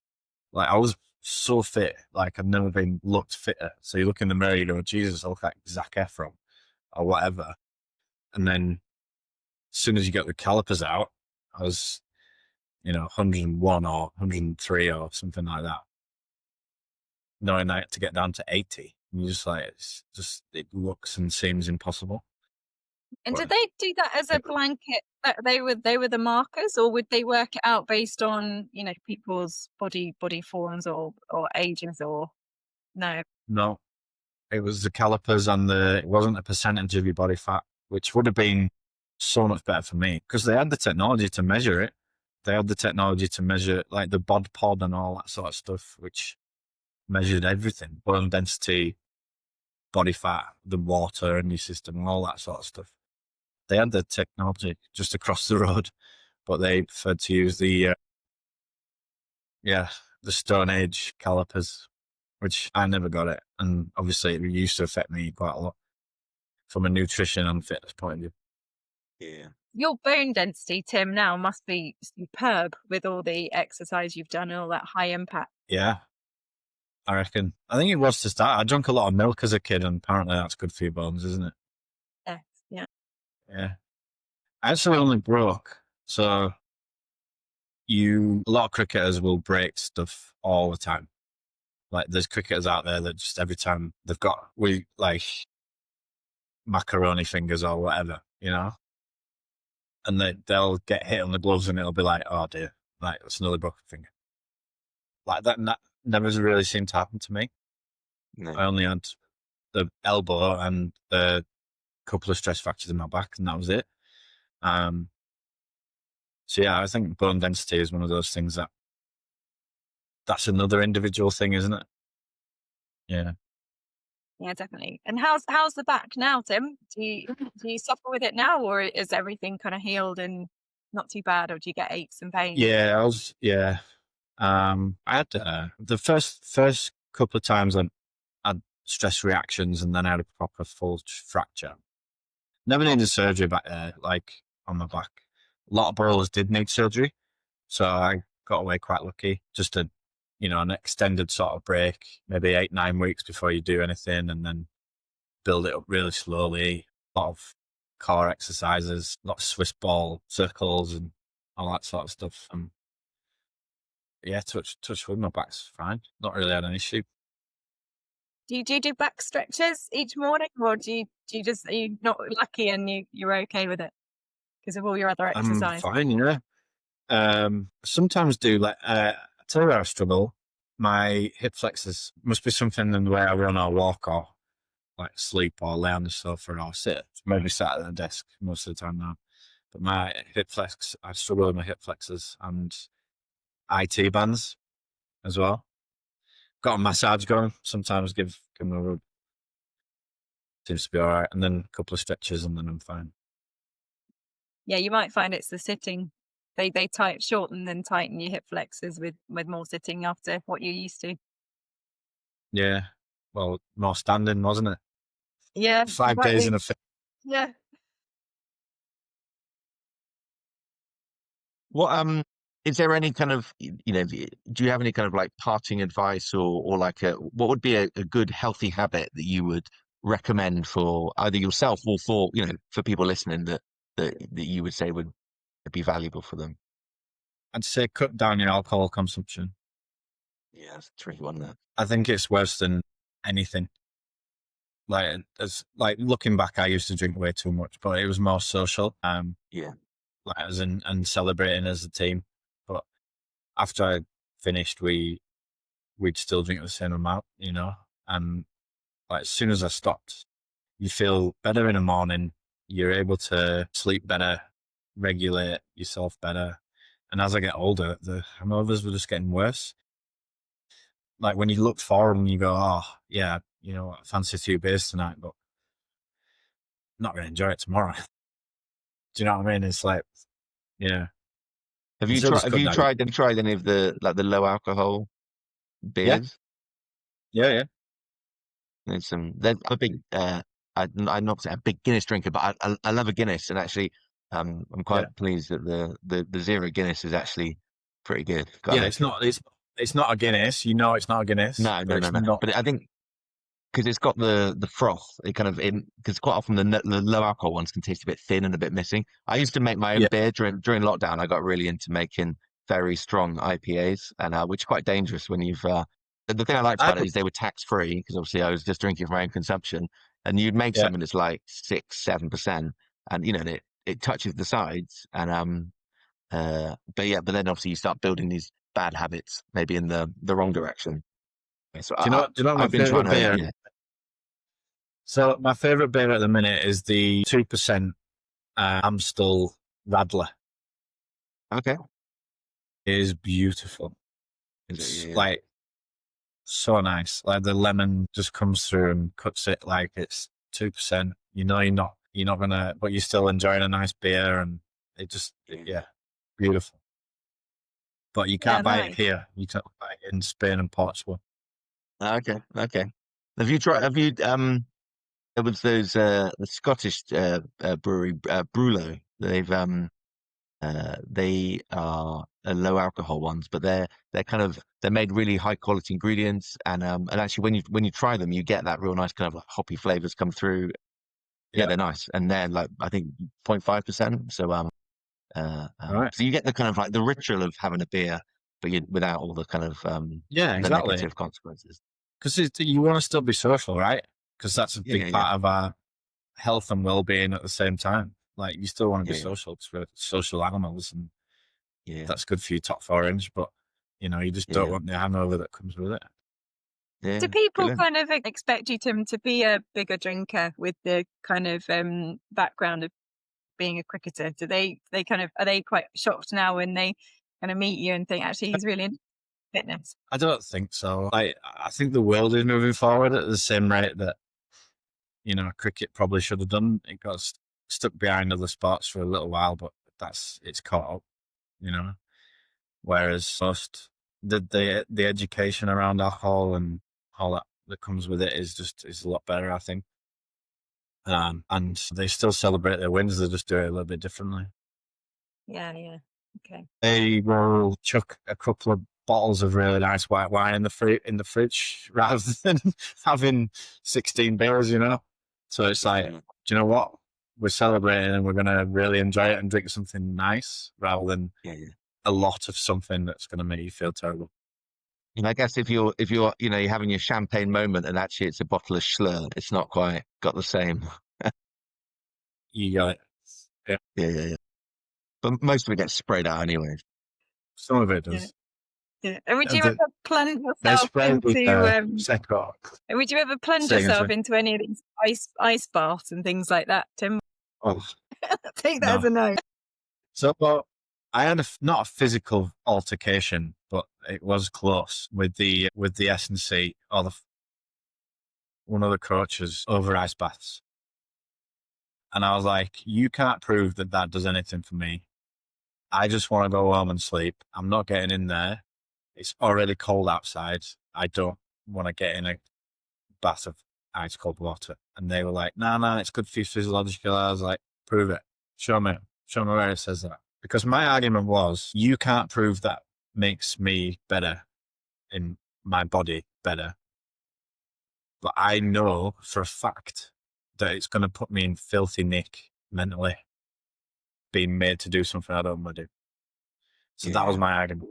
Speaker 2: Like I was so fit, like I've never been looked fitter. So you look in the mirror, you go, Jesus, I look like Zac Efron or whatever. And then as soon as you get the calipers out, I was, 101 or 103 or something like that. Knowing that to get down to 80, and you're just like, it looks and seems impossible.
Speaker 1: And
Speaker 2: But
Speaker 1: did they do that as a blanket? They were the markers, or would they work it out based on people's body forms or ages, or no?
Speaker 2: no, it was the calipers and it wasn't a percentage of your body fat, which would have been so much better for me because they had the technology to measure it. They had the technology to measure like the bod pod and all that sort of stuff, which measured everything, bone density, body fat, the water in your system, and all that sort of stuff. They had the technology just across the road, but they preferred to use the Stone Age calipers, which I never got it. And obviously it used to affect me quite a lot from a nutrition and fitness point of view.
Speaker 3: Yeah.
Speaker 1: Your bone density, Tim, now must be superb with all the exercise you've done and all that high impact.
Speaker 2: Yeah, I reckon. I think it was to start. I drank a lot of milk as a kid, and apparently that's good for your bones, isn't it?
Speaker 1: Yes, yeah.
Speaker 2: Yeah. I actually only broke. So a lot of cricketers will break stuff all the time. Like there's cricketers out there that just every time they've got like macaroni fingers or whatever, and they'll get hit on the gloves and it'll be like, oh dear, like that's another broken finger. Like that never really seemed to happen to me.
Speaker 3: No.
Speaker 2: I only had the elbow and a couple of stress fractures in my back, and that was it. So yeah, I think bone density is one of those things that's another individual thing, isn't it? Yeah.
Speaker 1: Yeah, definitely. And how's the back now, Tim? Do you suffer with it now, or is everything kind of healed and not too bad, or do you get aches and pains?
Speaker 2: Yeah, I had the first couple of times I had stress reactions, and then I had a proper full fracture. Never needed surgery back there, like on my back. A lot of bowlers did need surgery, so I got away quite lucky. Just an extended sort of break, maybe 8-9 weeks before you do anything, and then build it up really slowly. A lot of core exercises, a lot of Swiss ball circles, and all that sort of stuff. Yeah, touch wood, my back's fine. Not really had an issue.
Speaker 1: Do you do back stretches each morning, or do you just, are you not lucky and you're okay with it because of all your other exercise?
Speaker 2: I'm fine, sometimes do like I tell you where I struggle. My hip flexors must be something in the way I run or walk or like sleep or lay on the sofa or sit. Maybe sat at the desk most of the time now. But my I struggle with my hip flexors and IT bands as well. Got a massage going. Sometimes give them a rub. Seems to be all right. And then a couple of stretches and then I'm fine.
Speaker 1: Yeah, you might find it's the sitting. They shorten and tighten your hip flexors with more sitting after what you're used to.
Speaker 2: Yeah. Well, more standing, wasn't it?
Speaker 1: Yeah.
Speaker 2: 5 days in a fit.
Speaker 1: Yeah.
Speaker 3: What is there any kind of do you have any kind of like parting advice or like what would be a good healthy habit that you would recommend for either yourself or for people listening that you would say would be valuable for them?
Speaker 2: I'd say cut down your alcohol consumption.
Speaker 3: Yeah, that's a tricky one there.
Speaker 2: I think it's worse than anything. Like looking back, I used to drink way too much, but it was more social.
Speaker 3: Yeah.
Speaker 2: Like as in and celebrating as a team. But after I finished, we'd still drink the same amount, And like as soon as I stopped, you feel better in the morning. You're able to sleep better, regulate yourself better. And as I get older, the hangovers were just getting worse. Like when you look forward and you go, oh yeah, I fancy 2 beers tonight, but I'm not going to enjoy it tomorrow. Do you know what I mean? It's like, yeah.
Speaker 3: Have you tried any of the low alcohol beers?
Speaker 2: Yeah.
Speaker 3: There's a big. I'm not a big Guinness drinker, but I love a Guinness, and actually, I'm quite pleased that the zero Guinness is actually pretty good.
Speaker 2: Yeah, it's not a Guinness. You know, it's not a Guinness.
Speaker 3: No.
Speaker 2: Not.
Speaker 3: But I think because it's got the froth, it kind of because quite often the low alcohol ones can taste a bit thin and a bit missing. I used to make my own beer during lockdown. I got really into making very strong IPAs, and which is quite dangerous when you've. The thing I liked about it is they were tax free because obviously I was just drinking for my own consumption, and you'd make something that's like 6-7%, and it touches the sides, and but then obviously you start building these bad habits maybe in the wrong direction. So
Speaker 2: do you know my favorite beer?
Speaker 3: Yeah.
Speaker 2: So my favorite beer at the minute is the 2% Amstel Radler.
Speaker 3: Okay.
Speaker 2: It is beautiful. It's like so nice. Like the lemon just comes through and cuts it like it's 2%. You know, you're not gonna, but you're still enjoying a nice beer, and it just beautiful. But you can't buy it here. You can't buy it in Spain and Portugal.
Speaker 3: Okay. Have you there was those the Scottish brewery Brulo. They are low alcohol ones, but they're made really high quality ingredients, and actually when you try them, you get that real nice kind of like hoppy flavors come through. Yeah, they're nice, and they're like I think 0.5%. So
Speaker 2: Right.
Speaker 3: so you get the kind of like the ritual of having a beer, but without all the kind of the negative consequences.
Speaker 2: Because you want to still be social, right? Because that's a big part of our health and well-being at the same time. Like you still want to be social because we're social animals, and that's good for your top 4 inch. But you just don't want the hangover that comes with it.
Speaker 3: Yeah,
Speaker 1: do people kind of expect you, Tim, to be a bigger drinker with the kind of background of being a cricketer? Do they kind of, are they quite shocked now when they kind of meet you and think actually he's really into fitness?
Speaker 2: I don't think so. I think the world is moving forward at the same rate that cricket probably should have done. It got stuck behind other sports for a little while, but it's caught up. Whereas most the education around alcohol and all that comes with it is a lot better, I think. And they still celebrate their wins. They just do it a little bit differently.
Speaker 1: Yeah. Okay.
Speaker 2: They will chuck a couple of bottles of really nice white wine in the fridge rather than having 16 beers. So it's like, do you know what? We're celebrating and we're going to really enjoy it and drink something nice rather than a lot of something that's going to make you feel terrible.
Speaker 3: And I guess if you're you're having your champagne moment and actually it's a bottle of Schlur, it's not quite got the same.
Speaker 2: You got it.
Speaker 3: Yeah. But most of it gets sprayed out anyway.
Speaker 2: Some of it does.
Speaker 1: Yeah. And would you ever plunge yourself into any of these ice baths and things like that, Tim?
Speaker 2: Oh,
Speaker 1: take that as a no.
Speaker 2: So, I had not a physical altercation, but it was close with the S&C or one of the coaches over ice baths, and I was like, "You can't prove that does anything for me. I just want to go home and sleep. I'm not getting in there. It's already cold outside. I don't want to get in a bath of ice cold water." And they were like, "No, it's good for you physiological." I was like, "Prove it. Show me where it says that." Because my argument was, you can't prove that makes me better in my body better. But I know for a fact that it's going to put me in filthy nick mentally, being made to do something I don't want to do. So that was my argument.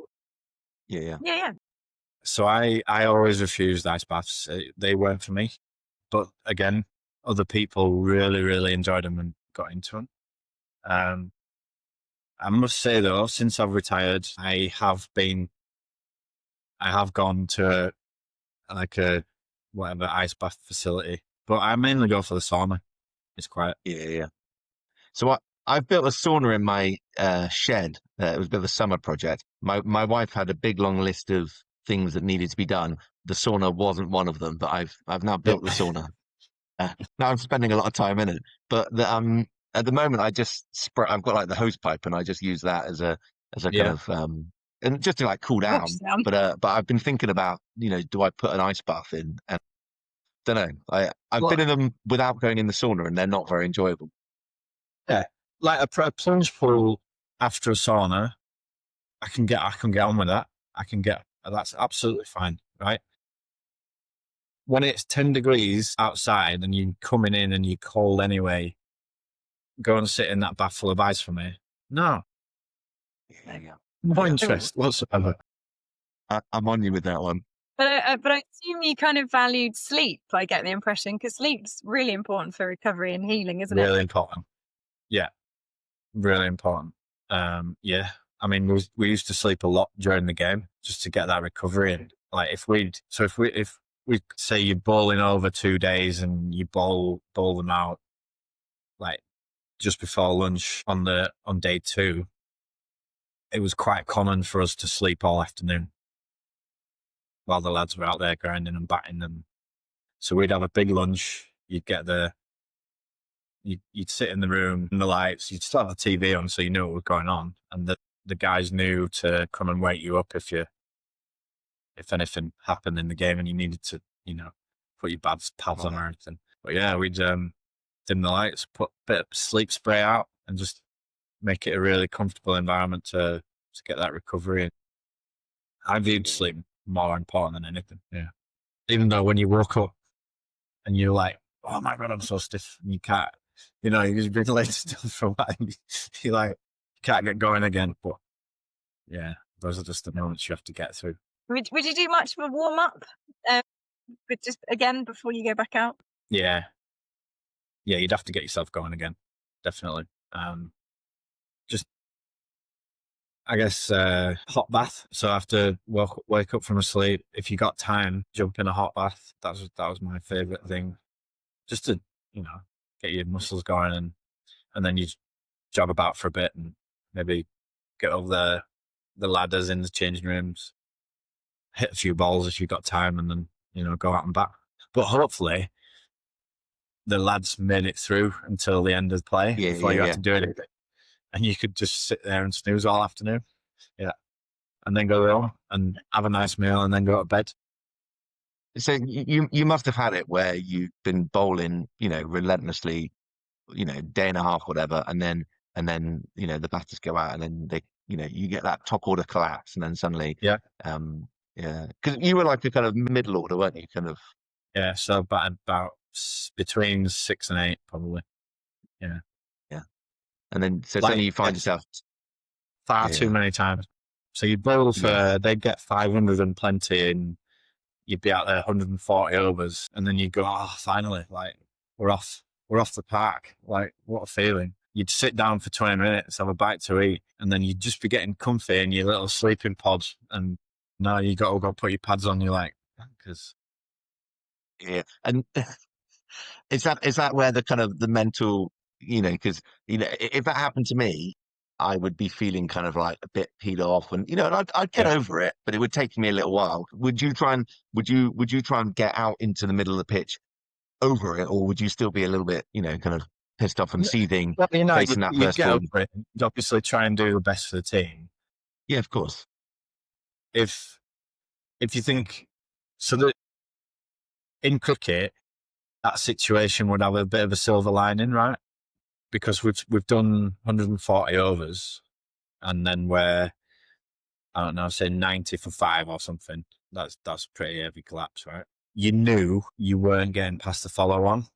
Speaker 3: Yeah.
Speaker 2: So I always refused ice baths. They weren't for me. But again, other people really, really enjoyed them and got into them. I must say though, since I've retired, I have gone to a whatever ice bath facility, but I mainly go for the sauna. It's quiet.
Speaker 3: Yeah. So I've built a sauna in my shed. It was a bit of a summer project. My wife had a big long list of things that needed to be done. The sauna wasn't one of them, but I've now built the sauna. Now I'm spending a lot of time in it, but at the moment I just I've got like the hose pipe and I just use that as a kind of and just to like cool down. But I've been thinking about do I put an ice bath in? And don't know. I've
Speaker 2: Well,
Speaker 3: been in them without going in the sauna, and they're not very enjoyable.
Speaker 2: yeah, like a plunge pool after a sauna, I can get on with that. That's absolutely fine, right? When it's 10 degrees outside and you're coming in and you're cold anyway, go and sit in that bath full of ice for me. No,
Speaker 3: Yeah.
Speaker 2: no
Speaker 3: Yeah.
Speaker 2: interest whatsoever.
Speaker 3: I'm on you with that one.
Speaker 1: But I assume you kind of valued sleep, I get the impression, because sleep's really important for recovery and healing, isn't it?
Speaker 2: Really important. Yeah, really important. Yeah, I mean, we used to sleep a lot during the game just to get that recovery in. Like if we say you're bowling over 2 days and you bowl them out like just before lunch on day 2, it was quite common for us to sleep all afternoon while the lads were out there grinding and batting them. So we'd have a big lunch. You'd sit in the room in the lights. You'd still have the TV on, so you knew what was going on, and the guys knew to come and wake you up if anything happened in the game and you needed to, put your pads on or anything. But yeah, we'd dim the lights, put a bit of sleep spray out, and just make it a really comfortable environment to get that recovery. I viewed sleep more important than anything. Yeah. Even though when you woke up and you're like, oh my God, I'm so stiff, and you can't, you've been laid still for a while. You're like, you can't get going again. But yeah, those are just the moments you have to get through.
Speaker 1: Would you do much of a warm up, but just again before you go back out?
Speaker 2: Yeah, you'd have to get yourself going again, definitely. Just, I guess, hot bath. So after wake up from a sleep, if you got time, jump in a hot bath. That was my favorite thing, just to get your muscles going, and then you jog about for a bit and maybe get over the ladders in the changing rooms, hit a few balls if you've got time, and then go out and back. But hopefully the lads made it through until the end of play before you had to do anything, and you could just sit there and snooze all afternoon. Yeah. And then go home and have a nice meal and then go to bed.
Speaker 3: So you must have had it where you've been bowling, relentlessly, day and a half, whatever, and then the batters go out and then they, you get that top order collapse, and then suddenly,
Speaker 2: Yeah,
Speaker 3: because you were like a kind of middle order, weren't you? Kind of.
Speaker 2: Yeah, so about between 6 and 8, probably. Yeah.
Speaker 3: And then suddenly you find yourself
Speaker 2: far too many times. So you bowl for, they'd get 500 and plenty, and you'd be out there 140 overs, and then you'd go, oh, finally, like we're off the park. Like, what a feeling. You'd sit down for 20 minutes, have a bite to eat, and then you'd just be getting comfy in your little sleeping pods, and now you got to go put your pads on. You're like, because
Speaker 3: and is that where the kind of the mental, because if that happened to me, I would be feeling kind of like a bit peed off, and and I'd get over it, but it would take me a little while. Would you try and get out into the middle of the pitch over it, or would you still be a little bit, kind of pissed off and seething, facing that first ball?
Speaker 2: You'd obviously try and do the best for the team.
Speaker 3: Yeah, of course.
Speaker 2: If you think so, that in cricket, that situation would have a bit of a silver lining, right? Because we've done 140 overs, and then we're, I don't know, say 90 for 5 or something. That's pretty heavy collapse, right? You knew you weren't getting past the follow on.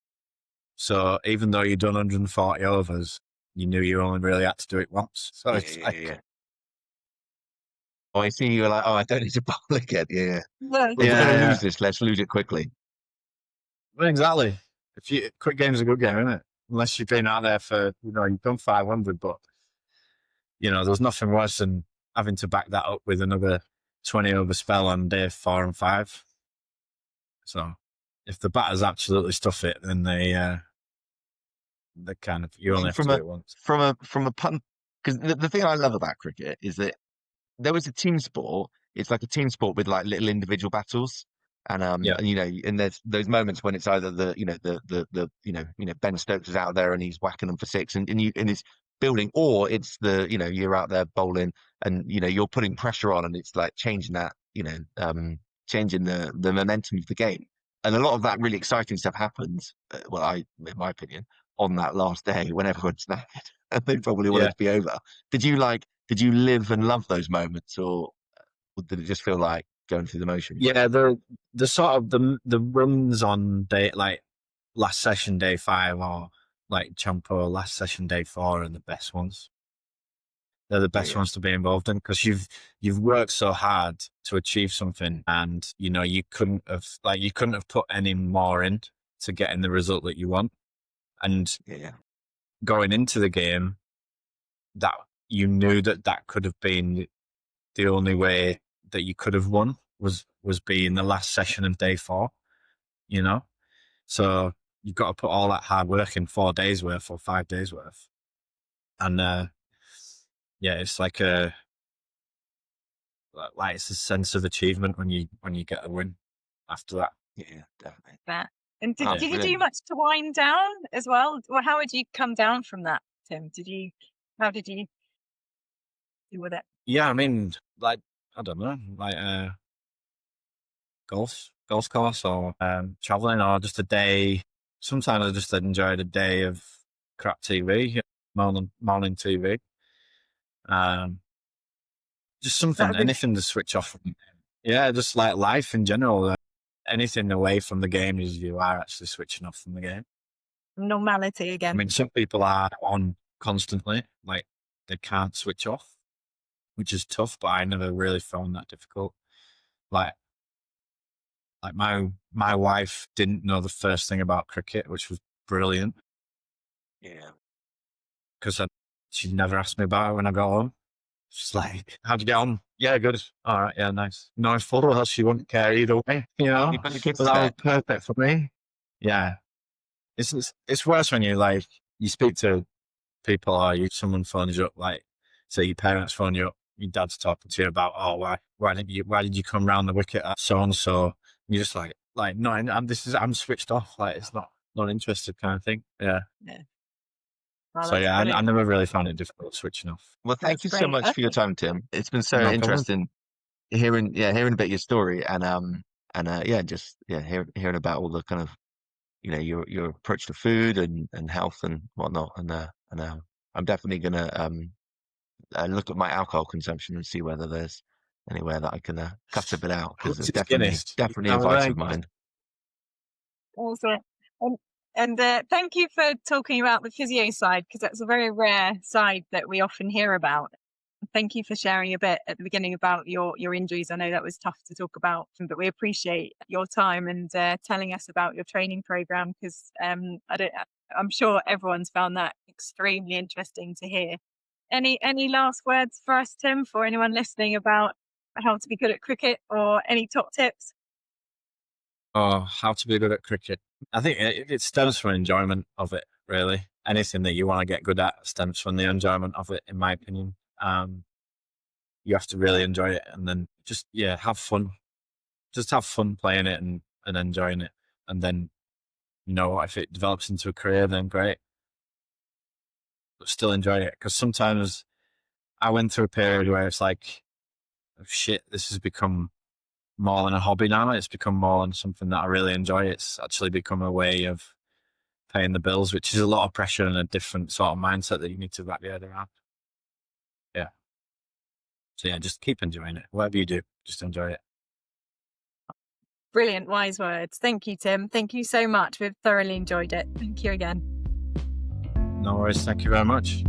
Speaker 2: So even though you'd done 140 overs, you knew you only really had to do it once. So it's
Speaker 3: Oh, I see. You're like, oh, I don't need to bowl again. Yeah.
Speaker 1: Well,
Speaker 3: We're going to lose this. Let's lose it quickly.
Speaker 2: Well, exactly. Quick game's a good game, isn't it? Unless you've been out there for, you've done 500, but there's nothing worse than having to back that up with another 20 over spell on day 4 and 5. So if the batters absolutely stuff it, then they kind of, you only have to do it once.
Speaker 3: From a punt, because the thing I love about cricket is that there was a team sport. It's like a team sport with like little individual battles. And and there's those moments when it's either the Ben Stokes is out there and he's whacking them for 6, and he's building, or it's you're out there bowling and you're putting pressure on, and it's like changing that changing the momentum of the game. a lot of that really exciting stuff happens. In my opinion, on that last day when everyone's knackered and they probably want it
Speaker 2: Yeah.
Speaker 3: to be over. Did you live and love those moments, or did it just feel like going through the motions?
Speaker 2: Yeah, the sort of the runs on day, like last session day 5 or like Champo last session day 4 are the best ones. They're the best ones to be involved in, because you've worked so hard to achieve something, and you couldn't have put any more in to getting the result that you want. And going into the game, that you knew that could have been the only way that you could have won was being the last session of day 4. So you've got to put all that hard work in 4 days worth or 5 days worth, and it's like it's a sense of achievement when you get a win after that.
Speaker 3: Yeah, definitely.
Speaker 1: That. And did you do much to wind down as well? Well, how would you come down from that, Tim? How did you deal with it?
Speaker 2: Yeah, I mean, like, I don't know, like golf course, or traveling, or just a day. Sometimes I just enjoyed a day of crap TV, morning TV. Just something, anything to switch off from. Yeah, just like life in general. Anything away from the game is you are actually switching off from the game.
Speaker 1: Normality
Speaker 2: I
Speaker 1: again.
Speaker 2: mean, some people are on constantly, like they can't switch off, which is tough, but I never really found that difficult. Like my wife didn't know the first thing about cricket, which was brilliant.
Speaker 3: Yeah.
Speaker 2: Because she'd never asked me about it when I got home. She's like, how'd you get on? Yeah, good. All right, yeah, nice. No photo, else she wouldn't care either way,
Speaker 3: But
Speaker 2: But that was perfect for me. Yeah. It's worse when you speak to people, or someone phones you up, like say your parents phone you up, your dad's talking to you about, why did you come round the wicket at so and so? You're just like no, I'm switched off, like it's not interested kind of thing. Yeah.
Speaker 1: Well,
Speaker 2: So yeah, I never really found it difficult switching off.
Speaker 3: Well, thank you so much for your time, Tim. It's been so interesting hearing a bit of your story, and hearing about all the kind of your approach to food and health and whatnot, and I'm definitely gonna look at my alcohol consumption and see whether there's anywhere that I can cut a bit out, because it's definitely a vice of mine.
Speaker 1: Awesome. And thank you for talking about the physio side, because that's a very rare side that we often hear about. Thank you for sharing a bit at the beginning about your injuries. I know that was tough to talk about, but we appreciate your time and telling us about your training program, because I'm sure everyone's found that extremely interesting to hear. Any last words for us, Tim, for anyone listening about how to be good at cricket, or any top tips?
Speaker 2: Oh, how to be good at cricket. I think it stems from enjoyment of it, really. Anything that you want to get good at stems from the enjoyment of it, in my opinion. You have to really enjoy it, and then just, have fun. Just have fun playing it and enjoying it. And then, if it develops into a career, then great. But still enjoy it, because sometimes I went through a period where it's like, oh, shit, this has become more than a hobby now. It's become more than something that I really enjoy. It's actually become a way of paying the bills, which is a lot of pressure and a different sort of mindset that you need to wrap your head around. Yeah. So just keep enjoying it. Whatever you do, just enjoy it.
Speaker 1: Brilliant, wise words. Thank you, Tim. Thank you so much. We've thoroughly enjoyed it. Thank you again.
Speaker 2: No worries. Thank you very much.